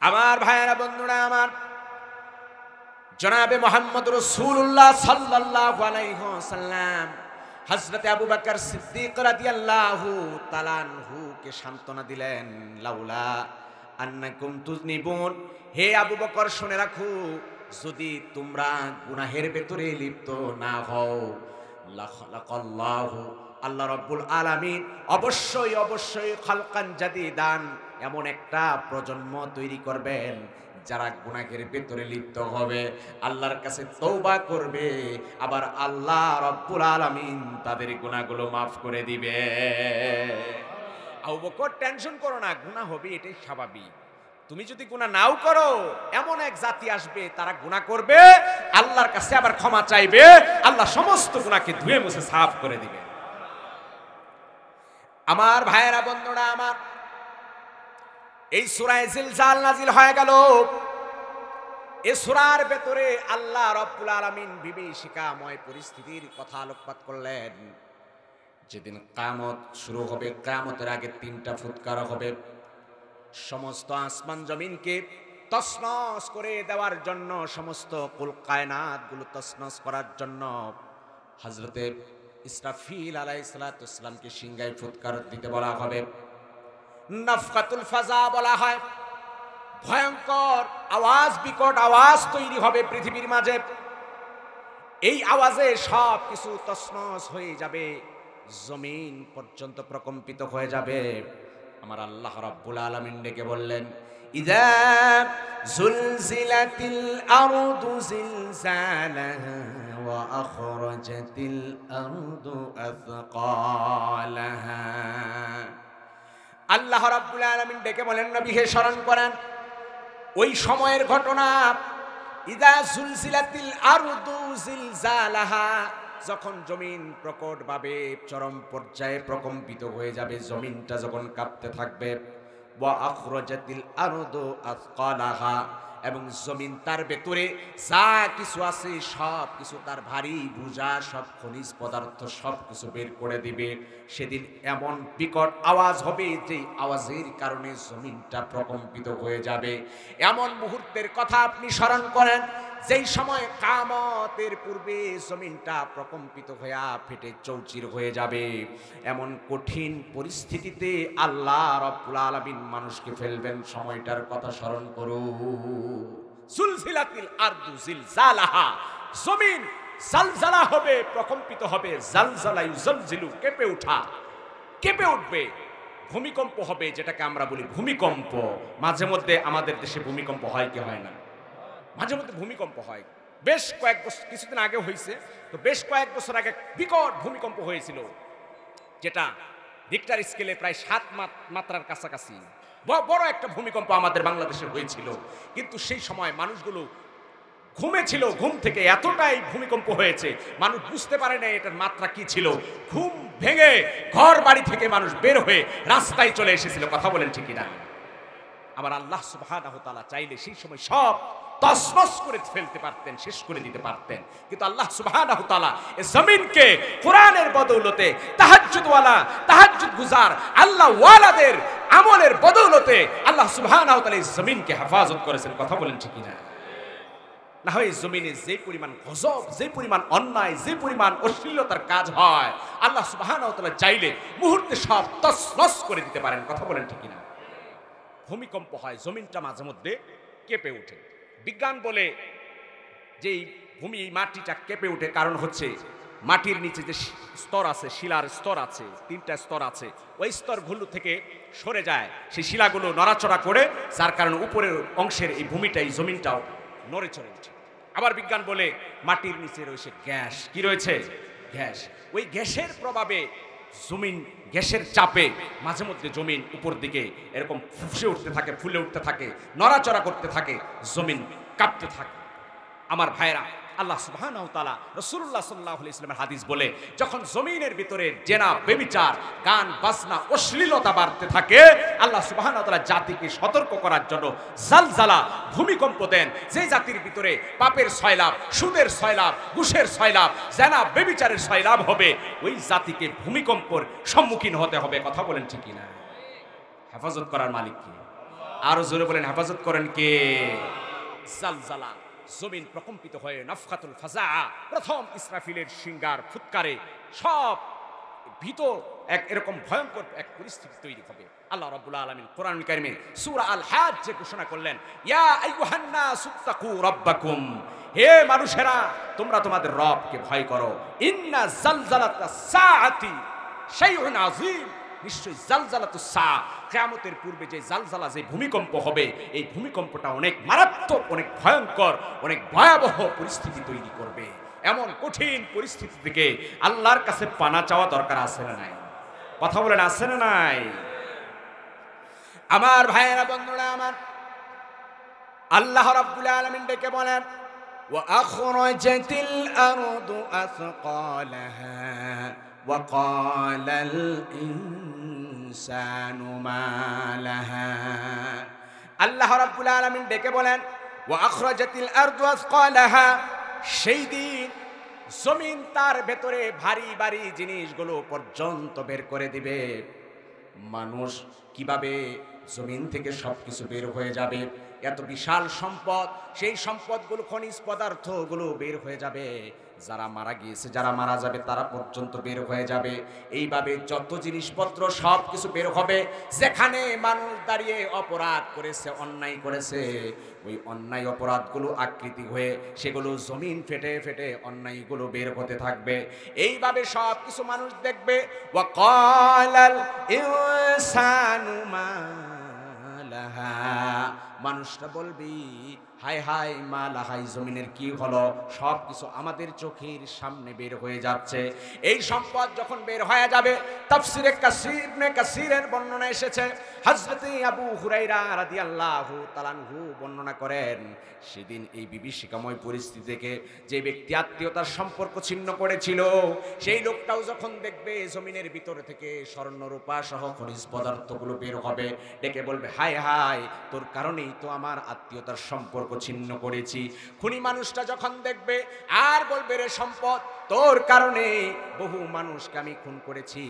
আমার ভাইয়েরা, বন্ধুরা আমার, জনাবে মুহাম্মদ রাসূলুল্লাহ সাল্লাল্লাহু আলাইহি ওয়াসাল্লাম হযরত আবু বকর সিদ্দিক রাদিয়াল্লাহু তাআলা আনহু কে সান্ত্বনা দিলেন, লাউলা আন্নাকুম তুযনিবুন, হে আবু বকর শুনে রাখো, যদি তোমরা গুনাহের ভেতরে লিপ্ত না হও, লাখালাকাল্লাহু, আল্লাহ রাব্বুল আলামিন অবশ্যই অবশ্যই খালকান জাদিদান, এমন একটা প্রজন্ম তৈরি করবেন যারা গুনাহের ভেতরে লিপ্ত হবে, আল্লাহর কাছে তওবা করবে, আবার আল্লাহ রাব্বুল আলামিন তাদের গুনাহগুলো মাফ করে দিবে। আবু বকর টেনশন করো না, গুনাহ হবে, এটাই স্বাভাবিক। তুমি যদি গুনাহ নাও করো, এমন এক জাতি আসবে তারা গুনাহ করবে, আল্লাহর কাছে আবার ক্ষমা চাইবে, আল্লাহ সমস্ত গুনাহকে ধুয়ে মুছে সাফ করে দিবে। আমার ভাইয়েরা, বন্ধুরা আমার, এই সূরা জিলজাল নাজিল হয়ে গেল। এই সূরার ভেতরে আল্লাহ রাব্বুল আলামিন বিভীষিকাময় পরিস্থিতির কথা আলোকপাত করলেন। যেদিন কিয়ামত শুরু হবে, কিয়ামতের আগে 3টা ফুৎকার হবে, সমস্ত আসমান জমিনকে তছনছ করে দেওয়ার জন্য, সমস্ত কুল কায়নাত গুলো তছনছ করার জন্য হযরতে ইসরাফিল আলাইহিস সালাতু ওয়াস সালামকে সিংহায় ফুৎকার দিতে বলা হবে। নাফকাতুল ফাজা বলা হয়। ভয়ঙ্কর আওয়াজ, বিকট আওয়াজ তৈরি হবে পৃথিবীর মাঝে। এই আওয়াজে সব কিছু তছনছ হয়ে যাবে, জমিন পর্যন্ত প্রকম্পিত হয়ে যাবে। আমার আল্লাহ রাব্বুল আলামিন ডেকে বললেন, ইযা জুলজিলাতিল আরদু জিলজালাহা ওয়া আখরাজাতিল আরদু আথকালাহা। আল্লাহ রাব্বুল আলামিন ডেকে বলেন, নবী হে স্মরণ করেন ওই সময়ের ঘটনা। ইযা জুলজিলাতিল আরদু জিলজালাহা, যখন জমিন প্রকটভাবে চরম পর্যায়ে প্রকম্পিত হয়ে যাবে, জমিনটা যখন কাঁপতে থাকবে। ওয়া আখরাজাতিল আরদু আথকালাহা, এবং জমিন তার ভেতরে যা কিছু আছে সব কিছু, তার ভারী বোঝা সব খনিজ পদার্থ সব কিছু বের করে দিবে। সেদিন এমন বিকট আওয়াজ হবে যে আওয়াজের কারণে জমিনটা প্রকম্পিত হয়ে যাবে। এমন মুহূর্তের কথা আপনি স্মরণ করেন যেই সময় কিয়ামতের পূর্বে জমিনটা প্রকম্পিত হয়ে ফেটে চৌচির হয়ে যাবে। এমন কঠিন পরিস্থিতিতে আল্লাহ রাব্বুল আলামিন মানুষকে ফেলবেন, সময়টার কথা স্মরণ করুন। সুলসিলাতিল আরদু জিলজালাহা, জমিন জালজালা হবে, প্রকম্পিত হবে। জালজালা ইউজালজিলু, কেঁপে ওঠা, কেঁপে উঠবে। ভূমিকম্প হবে, যেটাকে আমরা বলি ভূমিকম্প। মাঝে মধ্যে আমাদের দেশে ভূমিকম্প হয় কি হয় না? মাঝে মধ্যে ভূমিকম্প হয়। বেশ কয়েক বছর, কিছুদিন আগে হয়েছে, তো বেশ কয়েক বছর আগে বিকট ভূমিকম্প হয়েছিল, যেটা রিক্টার স্কেলে প্রায় 7 মাত্রার কাছাকাছি বড় একটা ভূমিকম্প আমাদের বাংলাদেশে হয়েছিল। কিন্তু সেই সময় মানুষগুলো ঘুমেছিল, ঘুম থেকে এতটাই ভূমিকম্প হয়েছে মানুষ বুঝতে পারে না এটার মাত্রা কি ছিল। ঘুম ভেঙে ঘর বাড়ি থেকে মানুষ বের হয়ে রাস্তায় চলে এসেছিল। কথা বলেন ঠিক না? আবার আল্লাহ সুবহানাহু ওয়া তাআলা চাইলে সেই সময় সব তছনছ করে ফেলতে পারতেন, শেষ করে দিতে পারতেন। কিন্তু আল্লাহ সুবহানাহু ওয়া তাআলা এই জমিনকে কোরআনের বদৌলতে, তাহাজ্জুদওয়ালা, তাহাজ্জুদ গুজার আল্লাহ ওয়ালাদের আমলের বদৌলতে আল্লাহ সুবহানাহু ওয়া তাআলা এই জমিনকে হেফাজত করেছেন। কথা বলেন ঠিক না? না হয় জমিনে যে পরিমাণ গজব, যে পরিমাণ অন্যায়, যে পরিমাণ অশ্লীলতার কাজ হয়, আল্লাহ সুবহানাহু ওয়া তাআলা চাইলে মুহূর্তে সব তছনছ করে দিতে পারেন। কথা বলেন ঠিক না? ভূমিকম্প হয়, জমিনটা মাঝে মধ্যে কেঁপে ওঠে। বিজ্ঞান বলে যে ভূমি, মাটিটা কেঁপে ওঠে কারণ হচ্ছে মাটির নিচে যে স্তর আছে, শিলার স্তর আছে, 3টা স্তর আছে, ওই স্তরগুলো থেকে সরে যায়, সেই শিলাগুলো নড়াচড়া করে, যার কারণে উপরের অংশের এই ভূমিটা, এই জমিনটাও নড়ে চড়ে ওঠে। আবার বিজ্ঞান বলে মাটির নিচে রয়েছে গ্যাস। কি রয়েছে? গ্যাস। ওই গ্যাসের প্রভাবে জমিন, গ্যাসের চাপে মাঝে মধ্যে জমিন উপর দিকে এরকম ফুসে উঠতে থাকে, ফুলে উঠতে থাকে, নড়াচড়া করতে থাকে, জমিন কাঁপতে থাকে। আমার ভাইরা, আল্লাহ সুবহানাহু ওয়া তাআলা রাসূলুল্লাহ সাল্লাল্লাহু আলাইহি ওয়াসাল্লামের হাদিস বলে, যখন জমিনের ভিতরে জেনা, ব্যভিচার, গান বাজনা, অশ্লীলতা বাড়তে থাকে, আল্লাহ সুবহানাহু ওয়া তাআলা জাতিকে সতর্ক করার জন্য জালজালা, ভূমিকম্প দেন। যে জাতির ভিতরে পাপের সয়লাব, সুদের সয়লাব, ঘুষের সয়লাব, জেনা ব্যভিচারের সয়লাব হবে, ওই জাতিকে ভূমিকম্পের সম্মুখীন হতে হবে। কথা বলেন ঠিক না? হেফাজত করার মালিক কে? আরো জোরে বলেন, হেফাজত করেন কে? জালজালা, জমিন প্রকম্পিত হয়ে নাফখাতুল ফাজা, প্রথম ইসরাফিলের সিঙ্গার ফুৎকারে সব ভীত এক এরকম ভয়ঙ্কর এক পরিস্থিতি তৈরি হবে। আল্লাহ রাব্বুল আলামিন কোরআনুল কারীমে সূরা আল হাজ্জে ঘোষণা করলেন, ইয়া আইয়ুহান নাসুত্তাকু রাব্বাকুম, হে মানুষেরা তোমরা তোমাদের রবকে ভয় করো। ইন্না জালজালাতাস সাআতি শাইউন আযীম, নিশ্চয়ই জালজালাতুস সা, কিয়ামতের পূর্বে যে জালজালা, যে ভূমিকম্প হবে, এই ভূমিকম্পটা অনেক মারাত্মক, অনেক ভয়ঙ্কর, অনেক ভয়াবহ পরিস্থিতি তৈরি করবে। এমন কঠিন পরিস্থিতি থেকে আল্লাহর কাছে পানা চাওয়া দরকার আছে না নাই? কথা বলেন, আছে না নাই? আমার ভাইয়েরা, বন্ধুরা আমার, আল্লাহ রাব্বুল আলামিন ডেকে বলেন, ওয়া আখরাজাতিল আরদু আথকালাহা ওয়া ক্বালাল ইনসানু মা লাহা। আল্লাহ রাব্বুল আলামিন ডেকে বলেন, ওয়া আখরাজাতিল আরদু আথকালাহা, সেই দিন জমিন তার ভেতরে ভারী ভারী জিনিসগুলো পর্যন্ত বের করে দিবে। মানুষ কিভাবে জমিন থেকে সবকিছু বের হয়ে যাবে। এত বিশাল সম্পদ, সেই সম্পদগুলো, খনিজ পদার্থগুলো বের হয়ে যাবে। যারা মারা গিয়েছে, যারা মারা যাবে তারা পর্যন্ত বের হয়ে যাবে। এইভাবে যত জিনিসপত্র সব কিছু বের হবে। যেখানে মানুষ দাঁড়িয়ে অপরাধ করেছে, অন্যায় করেছে, ওই অন্যায় অপরাধগুলো আকৃতি হয়ে সেগুলো জমিন ফেটে ফেটে অন্যায়গুলো বের হতে থাকবে। এইভাবে সব কিছু মানুষ দেখবে। ওয়াকালাল ইনসানু মা লাহা, মানুষটা বলবি হায় হায় মা লাহাই, জমিনের কি হলো? সব কিছু আমাদের চোখের সামনে বের হয়ে যাচ্ছে। এই সম্পদ যখন বের হয়ে যাবে, তাফসিরে কাসির ইবনে কাসিরের বর্ণনা এসেছে, হযরতে আবু হুরায়রা রাদিয়াল্লাহু তাআলা আনহু বর্ণনা করেন, সেদিন এই বিভীষিকাময় পরিস্থিতি থেকে যে ব্যক্তি আত্মীয়তার সম্পর্ক ছিন্ন করেছিল, সেই লোকটাও যখন দেখবে জমিনের ভিতর থেকে স্বর্ণ রূপা সহ খনিজ পদার্থগুলো বের হবে, ডেকে বলবে হায় হায়, তোর কারণেই তো আমার আত্মীয়তার সম্পর্ক ছিন্ন করেছি। খুনি মানুষটা যখন দেখবে আর বলবে রে সম্পদ, তোর কারণে বহু মানুষকে আমি খুন করেছি,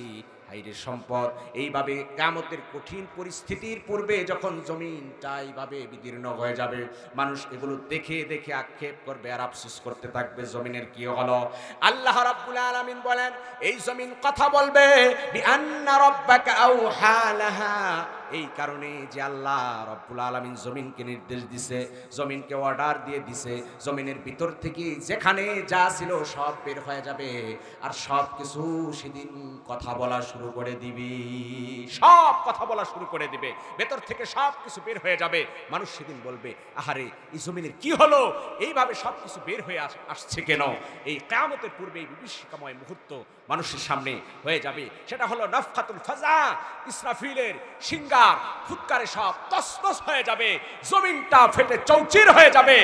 হাইরে সম্পদ। এইভাবে কিয়ামতের কঠিন পরিস্থিতির পূর্বে যখন জমিনটা এইভাবে বিদীর্ণ হয়ে যাবে, মানুষ এগুলো দেখে দেখে আক্ষেপ করবে আর আফসোস করতে থাকবে জমিনের কি হলো। আল্লাহ রাব্বুল আলামিন বলেন, এই জমিন কথা বলবে বিআন্না রাব্বাকা আওহা লাহা, এই কারণে যে আল্লাহ রাব্বুল আলামিন জমিনকে নির্দেশ দিছে, জমিনকে অর্ডার দিয়ে দিছে, জমিনের ভিতর থেকে যেখানে যা ছিল সব বের হয়ে যাবে। আর সব কিছু সেদিন কথা বলা শুরু করে দিবি, সব কথা বলা শুরু করে দিবে, ভেতর থেকে সব কিছু বের হয়ে যাবে। মানুষ সেদিন বলবে আহারে এই জমিনের কি হলো, এইভাবে সব কিছু বের হয়ে আসছে কেন? এই কিয়ামতের পূর্বে এই বিভীষিকাময় মুহূর্ত মানুষের সামনে হয়ে যাবে। সেটা হলো নাফখাতুল ফাজা, ইসরাফিলের সিংগার ফুৎকারে সব তছনছ হয়ে যাবে, জমিনটা ফেটে চৌচির হয়ে যাবে,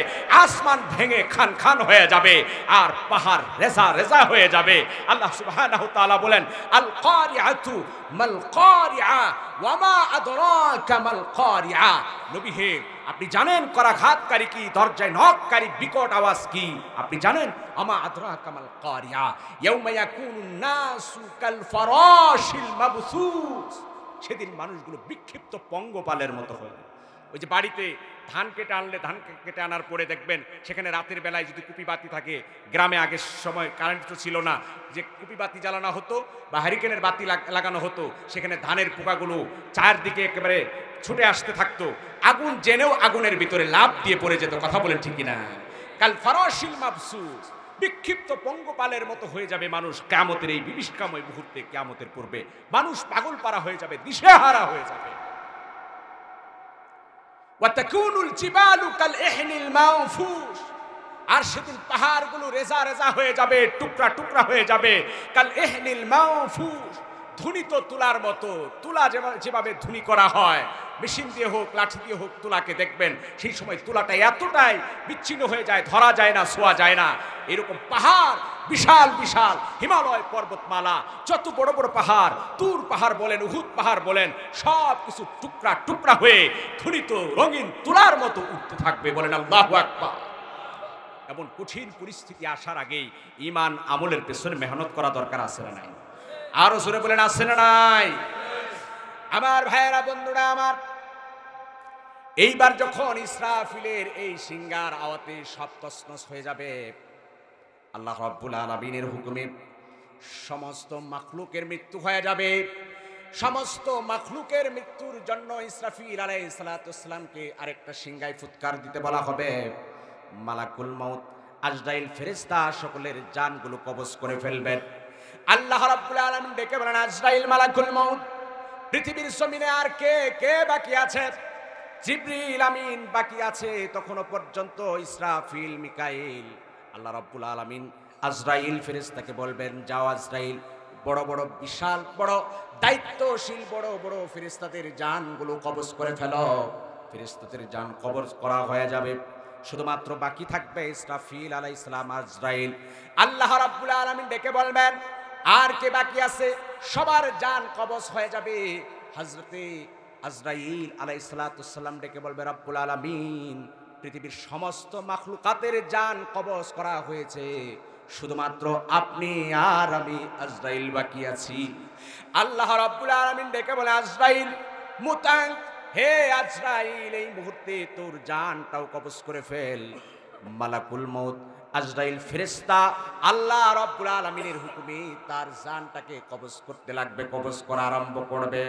আসমান ভেঙে খান খান হয়ে যাবে, আর পাহাড় রেজা রেজা হয়ে যাবে। আল্লাহ সুবহানাহু ওয়া তাআলা বলেন, আল কারিআতু মাল কারিআ ওয়া মা আদরাকা মাল কারিআ। নবী হে, আপনি জানেন করাঘাতকারী কি, দরজায় নককারী বিকট আওয়াজ কি? আপনি জানেন? আমা আদরাকা মাল কারিআ ইয়াউমা ইয়াকুনুন নাসু কাল ফারাশিল মাবসুস, সেদিন মানুষগুলো বিক্ষিপ্ত পঙ্গপালের মতো হয়। ওই যে বাড়িতে ধান কেটে আনলে, ধান কেটে আনার পরে দেখবেন সেখানে রাতের বেলায় যদি কুপি বাতি থাকে, গ্রামে আগের সময় কারেন্ট তো ছিল না, যে কুপি বাতি জ্বালানো হতো বা হ্যারিকেনের বাতি লাগানো হতো, সেখানে ধানের পোকাগুলো চারদিকে একেবারে ছুটে আসতে থাকতো, আগুন জেনেও আগুনের ভিতরে লাফ দিয়ে পড়ে যেত। কথা বলেন ঠিক কিনা? কাল ফারাশিল মাবসুস, বিক্ষিপ্ত পঙ্গপালের মতো হয়ে যাবে মানুষ কিয়ামতের এই বিভীষিকাময় মুহূর্তে। কিয়ামতের পূর্বে মানুষ পাগল পারা হয়ে যাবে, দিশেহারা হয়ে যাবে। ওয়াতাকুনুল জিবালু কাল ইহনিল মানফুস, আর সেদিন পাহাড়গুলো রেজা রেজা হয়ে যাবে, টুকরা টুকরা হয়ে যাবে। কাল ইহনিল মানফুস, ধুনিত তুলার মতো। তুলা যেভাবে ধুনি করা হয়, মেশিন দিয়ে হোক লাঠি দিয়ে হোক, তুলাকে দেখবেন সেই সময় তুলাটা এতটাই বিচ্ছিন্ন হয়ে যায়, ধরা যায় না, ছোঁয়া যায় না। এরকম পাহাড়, বিশাল বিশাল হিমালয় পর্বতমালা, যত বড় বড় পাহাড়, তুর পাহাড় বলেন, উহুদ পাহাড় বলেন, সব কিছু টুকরা টুকরা হয়ে ধুনিত রঙিন তুলার মতো উঠতে থাকবে। বলেন আল্লাহু আকবার। এমন কঠিন পরিস্থিতি আসার আগেই ঈমান আমলের পেছনে মেহনত করা দরকার আছে না নাই? আরো জোরে বলেন আছে না নাই? আমার ভাইয়েরা, বন্ধুরা আমার, এইবার যখন ইসরাফিলের এই সিংগার আওয়াজে সব তছনছ হয়ে যাবে, আল্লাহ রাব্বুল আলামিনের হুকুমে সমস্ত মাখলুকের মৃত্যু হয়ে যাবে। সমস্ত মাখলুকের মৃত্যুর জন্য ইসরাফিল আলাইহিস সালাতুসসালামকে আরেকটা সিংগায় ফুৎকার দিতে বলা হবে। মালাকুল মউত আজরাইল ফেরেশতা সকলের জানগুলো কবজ করে ফেলবেন। আল্লাহ রাব্বুল আলামিন ডেকে বলেন, আজরাইল, মালাকুল মউত, পৃথিবীর জমিনে আর কে কে বাকি আছে? জিবরিল আমিন বাকি আছে তখনও পর্যন্ত। ইসরাফিল, মিকাইল। আল্লাহ রাব্বুল আলামিন আজরাইল ফেরেশতাকে বলবেন, যাও আজরাইল, বড় বড় বিশাল বড় দায়িত্বশীল বড় বড় ফেরেশতাদের জানগুলো কবজ করে ফেলো। ফেরেশতাদের জান কবজ করা হয়ে যাবে, শুধুমাত্র বাকি থাকবে ইসরাফিল আলাইহিস সালাম, আজরাইল। আল্লাহ রাব্বুল আলামিন ডেকে বলবেন, আর কে বাকি আছে? সবার জান কবজ হয়ে যাবে। হযরতে আজরাইল আলাইহিস সালাম ডেকে বলবে, রব্বুল আলামিন, পৃথিবীর সমস্ত মাখলুকাতের জান কবজ করা হয়েছে, শুধুমাত্র আপনি আর আমি আজরাইল বাকি আছি। আল্লাহ রাব্বুল আলামিন ডেকে বলে, আজরাইল, মুতাং হে আজরাইল, এই মুহূর্তে তোর জানটাও কবজ করে ফেল। মালাকুল মউত আজরাইল ফেরেশতা আল্লাহ রাব্বুল আলামিনের হুকুমে তার জানটাকে কবজ করতে লাগবে, কবজ করা আরম্ভ করবে।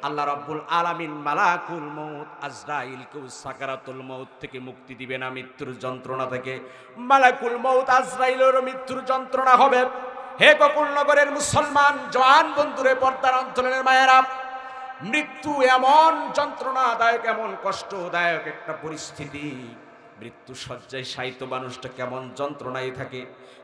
আল্লাহ রাব্বুল আলামিন মালাকুল মউত আজরাইলকে সাকারাতুল মউত থেকে মুক্তি দিবে না, মৃত্যুর যন্ত্রণা থেকে। মালাকুল মউত আজরাইলের মৃত্যুর যন্ত্রণা হবে। হে গোকুলনগরের মুসলমান জওয়ান বন্ধুরে, পর্দার অন্তরের মায়েরা, মৃত্যু এমন যন্ত্রণাদায়ক, এমন কষ্টদায়ক একটা পরিস্থিতি। মৃত্যু শয্যায় শায়িত মানুষটা কেমন যন্ত্রণায় থাকে,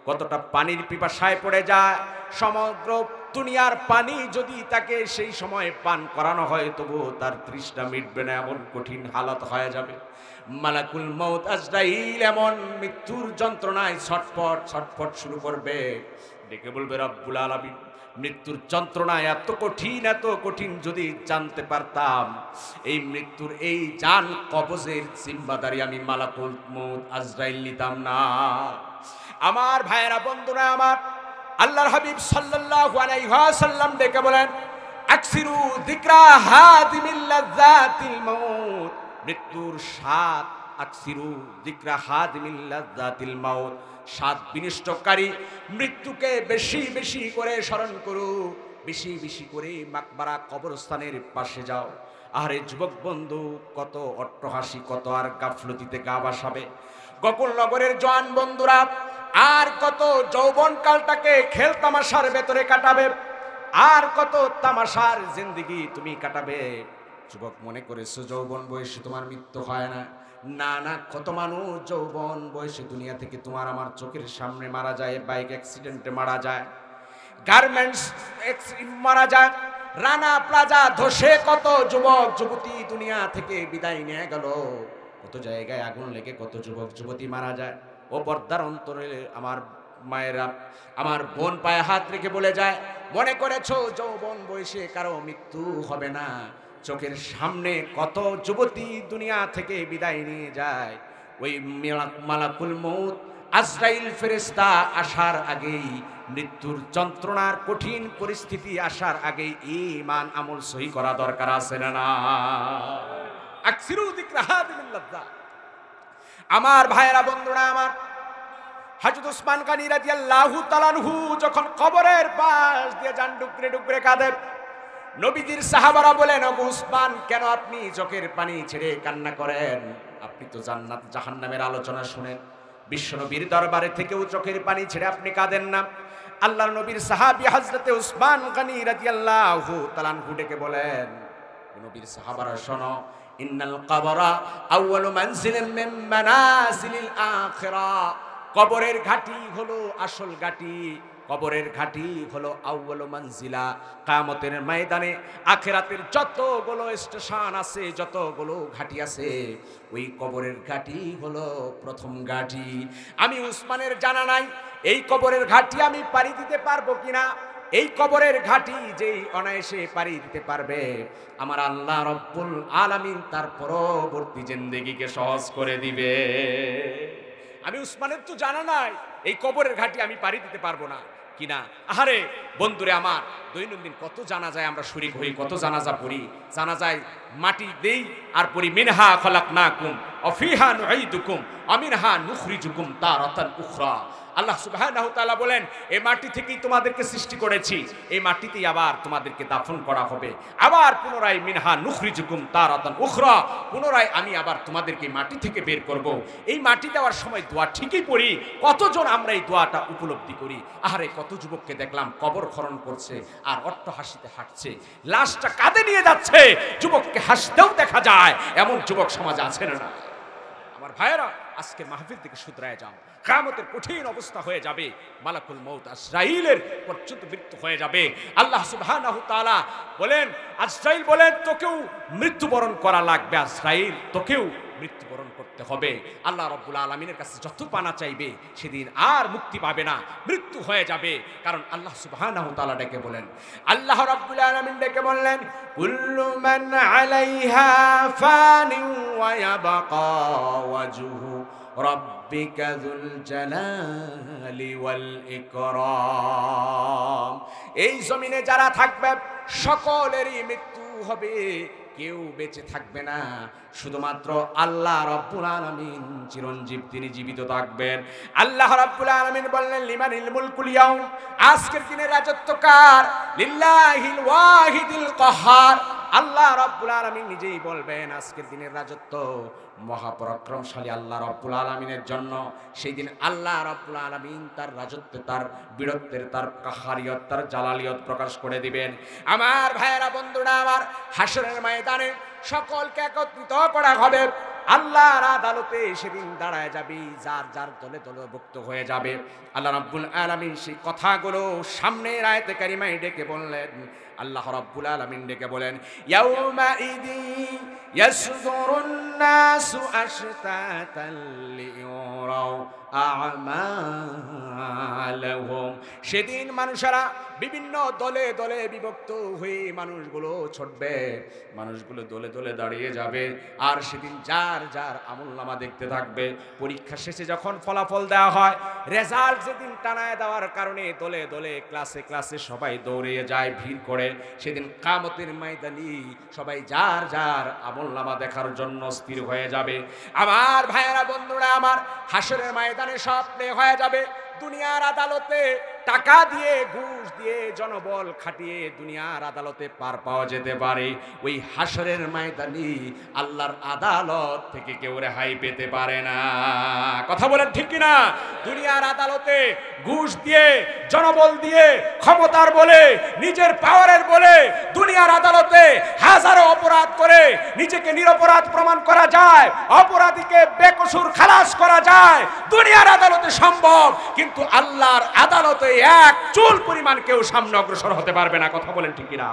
কতটা পানির পিপাসায় পড়ে যায়। সমগ্র দুনিয়ার পানি যদি তাকে সেই সময় পান করানো হয় তবুও তার তৃষ্ণা মিটবে না, এমন কঠিন হালত হয়ে যাবে। মালাকুল মউত আজরাইল এমন মৃত্যুর যন্ত্রণায় ছটফট ছটফট শুরু করবে, ডেকে বলবে রব্বুল আলামিন, মৃত্যুর যন্ত্রণা এত কঠিন, এত কঠিন, যদি জানতে পারতাম এই মৃত্যুর এই জান কবজের জিম্মাদারি আমি মালাকুল মউত আজরাইল নিতাম না। আমার ভাইয়েরা, বন্ধুরা আমার, আল্লাহর হাবিব সাল্লাল্লাহু আলাইহি ওয়াসাল্লাম ডেকে বলেন, আকসিরু যিকরা হাদিমিল লাযাতিল মাউত। মৃত্যুর স্বাদ, আকসিরু যিকরা হাদিমিল লাযাতিল মাউত, স্বাদ বিনষ্টকারী মৃত্যুকে বেশি বেশি করে স্মরণ করো, বেশি বেশি করে মাকবারা কবরস্থানের পাশে যাও। আরে যুবক বন্ধু, কত অট্টহাসি, কত আর গাফলতিতে গা ভাসাবে। গোকুলনগরের জওয়ান বন্ধুরা, আর কত যৌবনকালটাকে খেল তামাশার ভেতরে কাটাবে, আর কত তামাশার জিন্দেগি তুমি কাটাবে। যুবক মনে করেছো যৌবন বয়সে তোমার মৃত্যু হয় না? না না, কত মানুষ যৌবন বয়সে দুনিয়া থেকে তোমার আমার চোখের সামনে মারা যায়, বাইক অ্যাক্সিডেন্টে মারা যায়, গার্মেন্টস মারা যায়, রানা প্লাজা ধসে কত যুবক যুবতী দুনিয়া থেকে বিদায় নিয়ে গেল। কত জায়গায় আগুন লেগে কত যুবক যুবতী মারা যায়। ও পর্দার অন্তরে আমার মায়েরা, আমার বোন পায়ে হাত রেখে বলে যায়, মনে করেছো যৌবন বয়সে কারো মৃত্যু হবে না? চোখের সামনে কত যুবতী দুনিয়া থেকে বিদায় নিয়ে যায়। ওই মালাকুল মউত আজরাইল ফেরেশতা আসার আগেই, মৃত্যুর যন্ত্রণার কঠিন পরিস্থিতি আসার আগেই ঈমান আমল সহি করা দরকার আছে না? আকসিরু যিকরা হাদিমিল লাযযাত। আমার ভাইয়েরা, বন্ধুরা আমার, হযরত ওসমান গনি রাদিয়াল্লাহু তাআলা আনহু যখন কবরের পাশ দিয়ে যান, ডুকরে ডুকরে কাঁদে। নবীজির সাহাবারা বলেন, ওগো উসমান, কেন আপনি চোখের পানি ছেড়ে কান্না করেন? আপনি তো জান্নাত জাহান্নামের আলোচনা শুনেন, বিশ্বনবীর দরবারে থেকেও চোখের পানি ছেড়ে আপনি কাঁদেন না। আল্লাহর নবীর সাহাবী হযরতে উসমান গনি রাদিয়াল্লাহু তাআলা আনহু ডেকে বলেন, নবীর সাহাবারা শোনো, ইন্নাল কবরা আউয়ালু মানজিলিন মিন মানাজিলিল আখিরাহ। কবরের ঘাটি হলো আসল ঘাটি, কবরের ঘাটি হলো আউয়ালু মানজিলা। কিয়ামতের ময়দানে আখিরাতের যতগুলো স্টেশন আছে, যতগুলো ঘাটি আছে, ওই কবরের ঘাটি হলো প্রথম ঘাটি। আমি উসমানের জানা নাই এই কবরের ঘাটি আমি পাড়ি দিতে পারবো কিনা। এই কবরের ঘাটি যেই অনায়াসে পাড়ি দিতে পারবে, আমার আল্লাহ রব্বুল আলামিন তার পরবর্তী জিন্দেগিকে সহজ করে দিবে। আমি উসমানের তো জানা নাই এই কবরের ঘাটি আমি পাড়ি দিতে পারবো না কিনা। আহারে বন্ধুরে আমার, দৈনন্দিন কত জানাজায় আমরা শরীক হই, কত জানাজা পড়ি। জানাজায় মাটি দেই আর পড়ি, মিনহা খলাকনাকুম ওয়া ফিহা নুঈদুকুম ওয়া মিনহা নুখরিজুকুম তারাতান উখরা। আল্লাহ সুবহানাহু ওয়া তাআলা বলেন, এই মাটি থেকেই তোমাদেরকে সৃষ্টি করেছি, এই মাটিতেই আবার তোমাদেরকে দাফন করা হবে। আবার পুনরায় মিনহা নুখরিজুকুম তারাতান উখরা, পুনরায় আমি আবার তোমাদেরকে মাটি থেকে বের করব। এই মাটি দেওয়ার সময় দোয়া ঠিকই পড়ি, কতজন আমরা এই দোয়াটা উপলব্ধি করি? আহারে কত যুবককে দেখলাম কবর খনন করছে আর অট্টহাসিতে হাঁটছে, লাশটা কাঁধে নিয়ে যাচ্ছে, যুবককে হাসতেও দেখা যায়। এমন যুবক সমাজ আছে না? আমার ভাইয়েরা, আজকে মাহফিল থেকে শুধরায় যাও, কিয়ামতের কঠিন অবস্থা হয়ে যাবে। মালাকুল মউত আজরাইলের পর্যন্ত মৃত্যু হয়ে যাবে। আল্লাহ সুবহানাহু তাআলা বলেন, আজরাইল বলেন, তোকেও মৃত্যুবরণ করা লাগবে। আজরাইল, তোকেও মৃত্যুবরণ করতে হবে। আল্লাহ রাব্বুল আলামিনের কাছে যত পানা চাইবে সেদিন আর মুক্তি পাবে না, মৃত্যু হয়ে যাবে। কারণ আল্লাহ সুবহানাহু তাআলা ডেকে বলেন, আল্লাহ রাব্বুল আলামিন ডেকে বললেন, কুল্লু মান আলাইহা ফানিন ওয়া ইয়াবকা ওয়াজহু রাব্বিকা যুল জালালি ওয়াল ইকরাম। এই জমিনে যারা থাকবে সকলেরই মৃত্যু হবে, কেউ বেঁচে থাকবে না, শুধুমাত্র আল্লাহ রাব্বুল আলামিন চিরঞ্জীব, তিনি জীবিত থাকবেন। আল্লাহ রাব্বুল আলামিন বললেন লিমানিল মুলকুল ইয়াউম, আজকের দিনে রাজত্ব কার? লিল্লাহিল ওয়াহিদিল কাহ্হার। আল্লাহ রাব্বুল আলামিন নিজেই বলবেন আজকের দিনের রাজত্ব মহাপরাক্রমশালী আল্লাহ রাব্বুল আলামিনের জন্য। সেই দিন আল্লাহ রাব্বুল আলামিন তার রাজত্বে, তার বীরত্বের, তার কাহারিয়ত, তার জালালিয়ত প্রকাশ করে দিবেন। আমার ভাইয়েরা, বন্ধুরা আমার, হাসরের ময়দানে সকলকে একত্রিত করা হবে। আল্লাহর আদালতে সেদিন দাঁড়ায় যাবে, যার যার দলে দলভুক্ত হয়ে যাবে। আল্লাহ রাব্বুল আলামিন সেই কথাগুলো সামনের আয়াতে কারিমায় ডেকে বললেন। আল্লাহ রাব্বুল আলামিন ডেকে বলেন, ইয়াউমা ইদি ইয়াসদুরুন নাসু আশতাতাল লিয়ুরাউ আমালাহুম। সেদিন মানুষেরা বিভিন্ন দলে দলে বিভক্ত হয়ে মানুষগুলো ছুটবে, মানুষগুলো দলে দলে দাঁড়িয়ে যাবে, আর সেদিন যার যার আমলনামা দেখতে থাকবে। পরীক্ষা শেষে যখন ফলাফল দেওয়া হয়, রেজাল্ট যেদিন টানায় দেওয়ার কারণে দলে দলে ক্লাসে ক্লাসে সবাই দৌড়িয়ে যায় ভিড় করে, সেদিন কিয়ামতের ময়দানে সবাই যার যার আমলনামা দেখার জন্য স্থির হয়ে যাবে। আমার ভাইয়েরা, বন্ধুরা আমার, হাসরের ময়দানে সব প্লে হয়ে যাবে। দুনিয়ার আদালতে টাকা দিয়ে, ঘুষ দিয়ে, জনবল খাটিয়ে দুনিয়ার আদালতে পার পাওয়া যেতে পারে, ওই হাসরের ময়দানে আল্লাহর আদালত থেকে কেউ রেহাই পেতে পারে না। কথা বলেন ঠিক কিনা? দুনিয়ার আদালতে ঘুষ দিয়ে, জনবল দিয়ে, ক্ষমতার বলে, নিজের পাওয়ারের বলে দুনিয়ার আদালতে হাজারো অপরাধ করে নিজেকে নিরপরাধ প্রমাণ করা যায়, অপরাধীকে বেকসুর খালাস করা যায়, দুনিয়ার আদালতে সম্ভব। কিন্তু আল্লাহর আদালতে এক চুল পরিমাণ কেউ সামনে অগ্রসর হতে পারবে না। কথা বলেন ঠিক কিনা?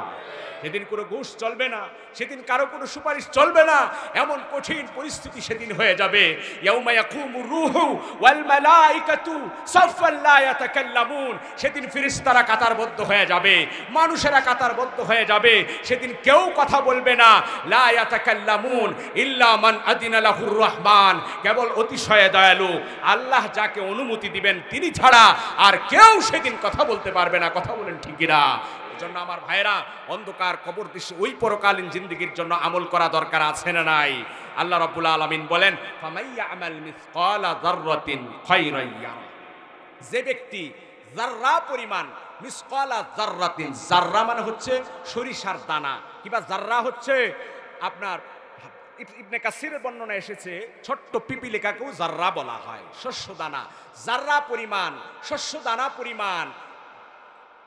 সেদিন কোনো ঘুষ চলবে না, সেদিন কারো কোনো সুপারিশ চলবে না। এমন কঠিন পরিস্থিতি সেদিন হয়ে যাবে। ইয়াউমা ইয়াকুমুর রূহু ওয়াল মালাইকাতু সাফফান লা ইয়াতাকাল্লামুন। সেদিন ফেরেশতারা কাতারবদ্ধ হয়ে যাবে, মানুষেরা কাতারবদ্ধ হয়ে যাবে। সেদিন কেউ কথা বলবে না। লা ইয়াতাকাল্লামুন ইল্লা মান আদিনা লাহুর রহমান। কেবল অতিশয় দয়ালু আল্লাহ যাকে অনুমতি দিবেন তিনি ছাড়া আর কেউ সেদিন কথা বলতে পারবে না। কথা বলেন ঠিক কিনা? জন্য আমার ভাইরা, অন্ধকার কবর দৃশ্য ওই পরকালীন জিন্দেগির জন্য আমল করা দরকার আছে না নাই? আল্লাহ রাব্বুল আলামিন বলেন, ফামাইয়ামাল মিসকালা যাররাতিন খায়রান ইয়ারা। যে ব্যক্তি যাররা পরিমাণ, মিসকালা যাররাতিন, যাররা মানে হচ্ছে সরিষার দানা, কিবা যাররা হচ্ছে আপনার ইবনে কাসিরের বর্ণনা এসেছে ছোট্ট পিপিলিকাকেও যাররা বলা হয়, শস্য দানা। যাররা পরিমাণ, শস্য দানা পরিমাণ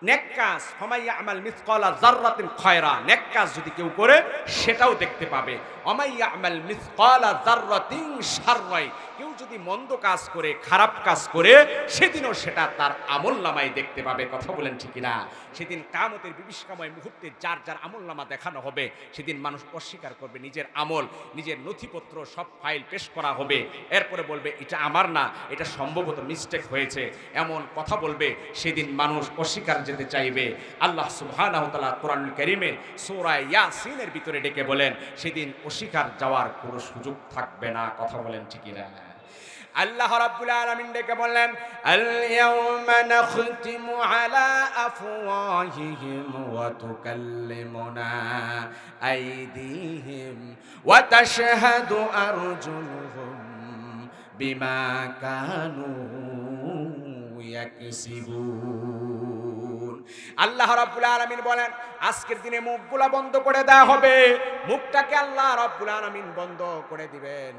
নেক কাজ, ফামাইয়া আমাল মিসকালা যাররাতিন খায়রা, নেক কাজ যদি কেউ করে সেটাও দেখতে পাবে। অমাইয়া আমাল মিসকালা যাররাতিন শাররাই, কেউ যদি মন্দ কাজ করে, খারাপ কাজ করে, সেদিনও সেটা তার আমলনামায় দেখতে পাবে। কথা বলেন ঠিক কিনা? সেদিন কিয়ামতের বিভীষিকাময় মুহূর্তে যার যার আমলনামা দেখানো হবে, সেদিন মানুষ অস্বীকার করবে নিজের আমল, নিজের নথিপত্র সব ফাইল পেশ করা হবে। এরপরে বলবে এটা আমার না, এটা সম্ভবত মিস্টেক হয়েছে, এমন কথা বলবে। সেদিন মানুষ অস্বীকার যেতে চাইবে। আল্লাহ সুবহানাহু ওয়া তাআলা কোরআনুল কারীমে সূরা ইয়াসিনের ভিতরে ডেকে বলেন, সেদিন অস্বীকার যাওয়ার কোনো সুযোগ থাকবে না। কথা বলেন ঠিক কিনা? আল্লাহ রাব্বুল আলামিন ডেকে বললেন, আল ইয়াউমা নাখতিমু আলা আফওয়াহিহিম ওয়া তুকাল্লিমুনা আইদিহিম ওয়া তাশহাদু আরজুলুহুম বিমা কানু ইয়াকসিবুন। আল্লাহ রাব্বুল আলামিন বলেন, আজকের দিনে মুখগুলা বন্ধ করে দেওয়া হবে। মুখটাকে আল্লাহ রাব্বুল আলামিন বন্ধ করে দিবেন।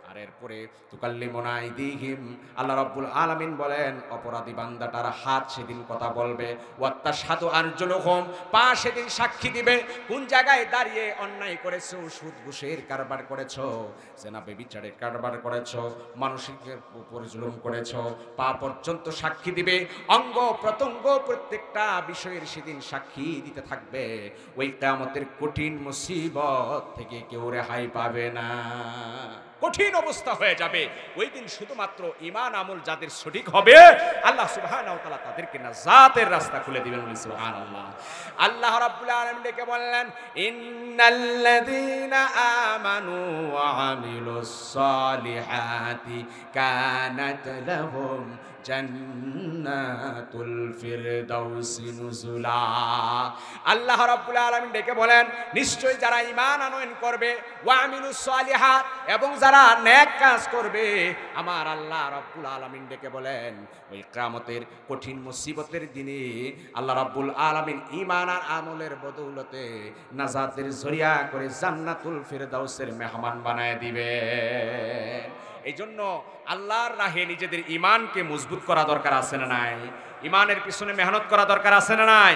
আর এরপরে তুকাল্লিমুনা আইদিহিম, আল্লাহ রাব্বুল আলামিন বলেন অপরাধী বান্দাটার হাত সেদিন কথা বলবে। ওয়া তাশহাদু আরজুলুহুম, পা সেদিন সাক্ষী দিবে। কোন জায়গায় দাঁড়িয়ে অন্যায় করেছো, সুদ ঘুষের কারবার করেছো, জেনা ব্যভিচারের কারবার করেছো, মানসিকের উপর জুলুম করেছো, পা পর্যন্ত সাক্ষী দিবে। অঙ্গ প্রত্যঙ্গ প্রত্যেকটা বিষয়ের সেদিন সাক্ষী দিতে থাকবে। ওই কিয়ামতের কঠিন মুসিবত থেকে কেউ রেহাই পাবে না। কঠিন অবস্থা হয়ে যাবে ওই দিন। শুধুমাত্র ঈমান আমল যাদের সঠিক হবে, আল্লাহ সুবহানাহু ওয়া তাআলা তাদেরকে নাজাতের রাস্তা খুলে দিবেন। সুবহানাল্লাহ। আল্লাহ রাব্বুল আলামিন ডেকে বললেন, ইন্নাল্লাযীনা আমানু ওয়া আমিলুস সালিহাতি কানাত লাহুম জান্নাতুল ফিরদাউসি নুজুলা। আল্লাহ রাব্বুল আলামিন ডেকে বলেন, নিশ্চয়ই যারা ঈমান আনয়ন করবে ওয়া আমিলুস সালিহাত, এবং যারা নেক কাজ করবে, আমার আল্লাহ রাব্বুল আলামিন ডেকে বলেন ওই কিয়ামতের কঠিন মুসিবতের দিনে আল্লাহ রাব্বুল আলামিন ঈমান আর আমলের বদৌলতে নাজাতের জরিয়া করে জান্নাতুল ফিরদাউসের মেহমান বানায় দিবে। এই জন্য আল্লাহর রাহে নিজেদের ঈমানকে মজবুত করা দরকার আছে না নাই? ঈমানের পিছনে মেহনত করা দরকার আছে না নাই?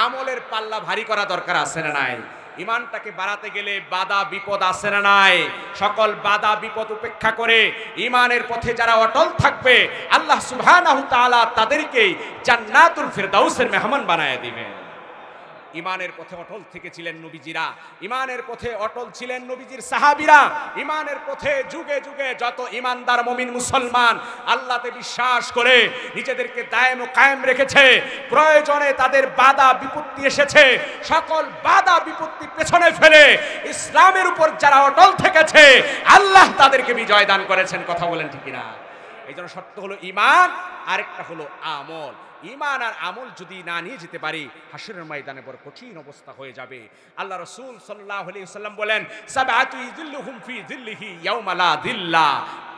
আমলের পাল্লা ভারী করা দরকার আছে না নাই? ঈমানটাকে বাড়াতে গেলে বাধা বিপদ আছে না নাই? সকল বাধা বিপদ উপেক্ষা করে ঈমানের পথে যারা অটল থাকবে, আল্লাহ সুবহানাহু তাআলা তাদেরকে জান্নাতুল ফিরদাউসের মেহমান বানায় দিবেন। ঈমানের পথে অটল থেকেছিলেন নবীজিরা, ঈমানের পথে অটল ছিলেন নবীজির সাহাবীরা, ঈমানের পথে যুগে যুগে যত ঈমানদার মুমিন মুসলমান আল্লাহতে বিশ্বাস করে নিজেদেরকে দায়েম ও কায়েম রেখেছে, প্রয়োজনে তাদের বাধা বিপত্তি এসেছে, সকল বাধা বিপত্তি পেছনে ফেলে ইসলামের উপর যারা অটল থেকেছে আল্লাহ তাদেরকে বিজয় দান করেছেন। কথা বলেন ঠিক কিনা? এই জন্য শর্ত হলো ঈমান, আরেকটা হলো আমল। ঈমান আর আমল যদি না নিয়ে যেতে পারি, হাসরের ময়দানে বড় কঠিন অবস্থা হয়ে যাবে। আল্লাহ রাসূল সাল্লাল্লাহু আলাইহি ওয়াসাল্লাম বলেন, সাবআতু ইযিল্লুহুম ফি যিল্লিহি ইয়াওমা লা যিল্লা।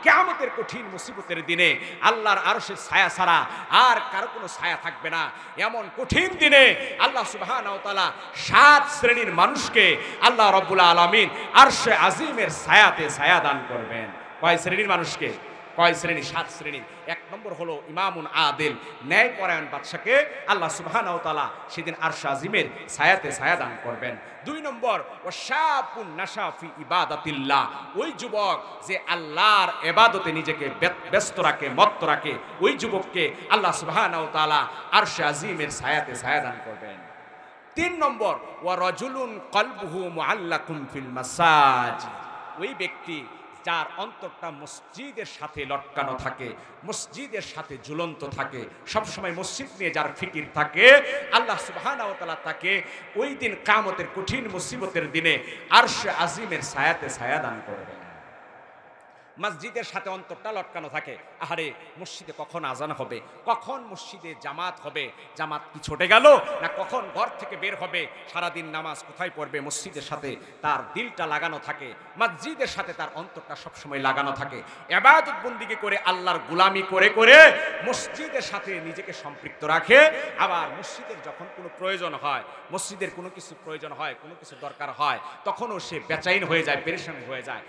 কিয়ামতের কঠিন মুসিবতের দিনে আল্লাহর আরশের ছায়া ছাড়া আর কারো কোনো ছায়া থাকবে না। এমন কঠিন দিনে আল্লাহ সুবহানাহু ওয়া তাআলা 7 শ্রেণীর মানুষকে আল্লাহ রাব্বুল আলামিন আরশে আজিমের ছায়াতে ছায়া দান করবেন। কয় শ্রেণীর মানুষকে? কয় শ্রেণী? 7 শ্রেণী। 1 নম্বর হলো ইমামুন আদিল, ন্যায়পরায়ণ বাদশাকে আল্লাহ সুবহানাহু ওয়া তাআলা সেদিন আরশে আজিমের ছায়াতে ছায়া দান করবেন। 2 নম্বর ওয়াশাবুন নাশা ফি ইবাদাতিল্লাহ, ওই যুবক যে আল্লাহর ইবাদতে নিজেকে ব্যস্ত রাখে, মত্ত রাখে, ওই যুবককে আল্লাহ সুবহানাহু ওয়া তাআলা আরশে আজিমের ছায়াতে ছায়া দান করবেন। 3 নম্বর ওয়া রাজুলুন কলবুহু মুআল্লাকুন ফিল মাসাজিদ, ওই ব্যক্তি যার অন্তরটা মসজিদের সাথে লটকানো থাকে, মসজিদের সাথে ঝুলন্ত থাকে, সবসময় মসজিদ নিয়ে যার ফিকির থাকে, আল্লাহ সুবহানাহু ওয়া তাআলা তাকে ওই দিন কিয়ামতের কঠিন মুসিবতের দিনে আরশে আজিমের ছায়াতে ছায়া দান করবেন। মসজিদের সাথে অন্তরটা লটকানো থাকে, আহারে মসজিদে কখন আজান হবে, কখন মসজিদে জামাত হবে, জামাত কি ছুটে গেল না কখন ঘর থেকে বের হবে, সারাদিন নামাজ কোথায় পড়বে, মসজিদের সাথে তার দিলটা লাগানো থাকে, মসজিদের সাথে তার অন্তরটা সবসময় লাগানো থাকে। ইবাদত বন্দেগী করে আল্লাহর গোলামি করে করে মসজিদের সাথে নিজেকে সম্পৃক্ত রাখে। আবার মসজিদের যখন কোনো প্রয়োজন হয়, মসজিদের কোনো কিছু প্রয়োজন হয়, কোনো কিছু দরকার হয়, তখনও সে বেচাইন হয়ে যায়, পেরেশান হয়ে যায়।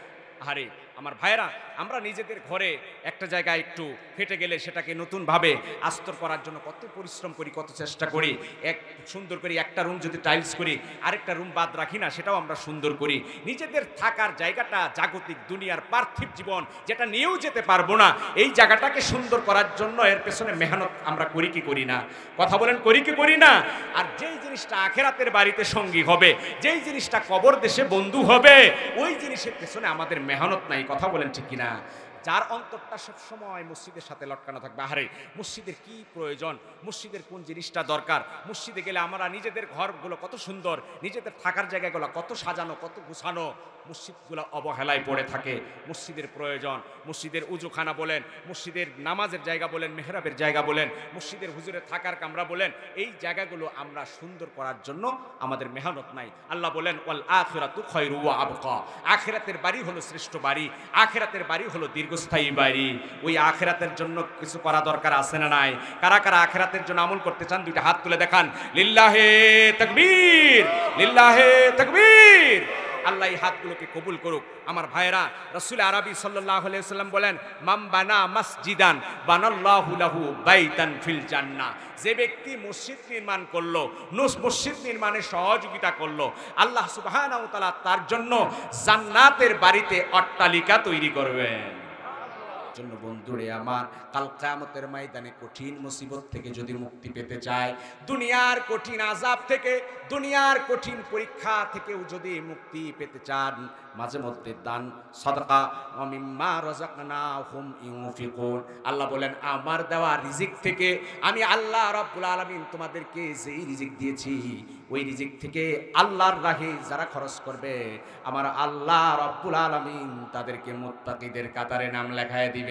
আরে আমার ভাইরা, আমরা নিজেদের ঘরে একটা জায়গায় একটু ফেটে গেলে সেটাকে নতুনভাবে আস্তর করার জন্য কত পরিশ্রম করি, কত চেষ্টা করি। এক সুন্দর করি একটা রুম যদি টাইলস করি, আরেকটা রুম বাদ রাখি না, সেটাও আমরা সুন্দর করি। নিজেদের থাকার জায়গাটা জাগতিক দুনিয়ার পার্থিব জীবন যেটা নিয়েও যেতে পারবো না, এই জায়গাটাকে সুন্দর করার জন্য এর পেছনে মেহনত আমরা করি কি করি না? কথা বলেন, করি কি করি না? আর যেই জিনিসটা আখেরাতের বাড়িতে সঙ্গী হবে, যেই জিনিসটা কবর দেশে বন্ধু হবে, ওই জিনিসের পেছনে আমাদের মেহনত নাই। কথা বলেন ঠিক কিনা? যার অন্তরটা সবসময় মসজিদের সাথে লটকানো থাকবে, আহারে মসজিদের কি প্রয়োজন, মসজিদের কোন জিনিসটা দরকার, মসজিদে গেলে আমরা নিজেদের ঘরগুলো কত সুন্দর, নিজেদের থাকার জায়গাগুলো কত সাজানো, কত গুছানো, মসজিদগুলো অবহেলায় পড়ে থাকে। মসজিদের প্রয়োজন, মসজিদের উজুখানা বলেন, মসজিদের নামাজের জায়গা বলেন, মেহরাবের জায়গা বলেন, মসজিদের হুজুরের থাকার কামরা বলেন, এই জায়গাগুলো আমরা সুন্দর করার জন্য আমাদের মেহনত নাই। আল্লাহ বলেন ওয়াল আখিরাতু খায়রু ওয়া আবকা, আখিরাতের বাড়ি হলো শ্রেষ্ঠ বাড়ি, আখিরাতের বাড়ি হলো দীর্ঘস্থায়ী বাড়ি। ওই আখিরাতের জন্য কিছু করা দরকার আছে না নাই? কারা কারা আখিরাতের জন্য আমল করতে চান দুইটা হাত তুলে দেখান। লিল্লাহে তাকবীর, লিল্লাহে তাকবীর। আল্লাহ এই হাতগুলোকে কবুল করুক। আমার ভাইরা, রাসূল আরবি সাল্লাল্লাহু আলাইহি ওয়াসাল্লাম বলেন মান বানা মাসজিদান বানাল্লাহু লাহু বাইতান ফিল জান্নাহ, যে ব্যক্তি মসজিদ নির্মাণ করলো, মসজিদ নির্মাণে সহযোগিতা করলো, আল্লাহ সুবহানাহু ওয়া তাআলা তার জন্য জান্নাতের বাড়িতে অট্টালিকা তৈরি করবেন। জন্য বন্ধুরে আমার, কাল কিয়ামতের ময়দানে কঠিন মুসিবত থেকে যদি মুক্তি পেতে চায়, দুনিয়ার কঠিন আযাব থেকে, দুনিয়ার কঠিন পরীক্ষা থেকেও যদি মুক্তি পেতে চান, মাঝে মধ্যে দান সাদাকা ওয়া মিম্মা রাযাকনাহুম ইউনফিকুন। আল্লাহ বলেন আমার দেওয়া রিজিক থেকে আমি আল্লাহ রাব্বুল আলামিন তোমাদেরকে যেই রিজিক দিয়েছি, ওই রিজিক থেকে আল্লাহর রাহে যারা খরচ করবে, আমার আল্লাহ রাব্বুল আলামিন তাদেরকে মুত্তাকিদের কাতারে নাম লেখায় দিবে।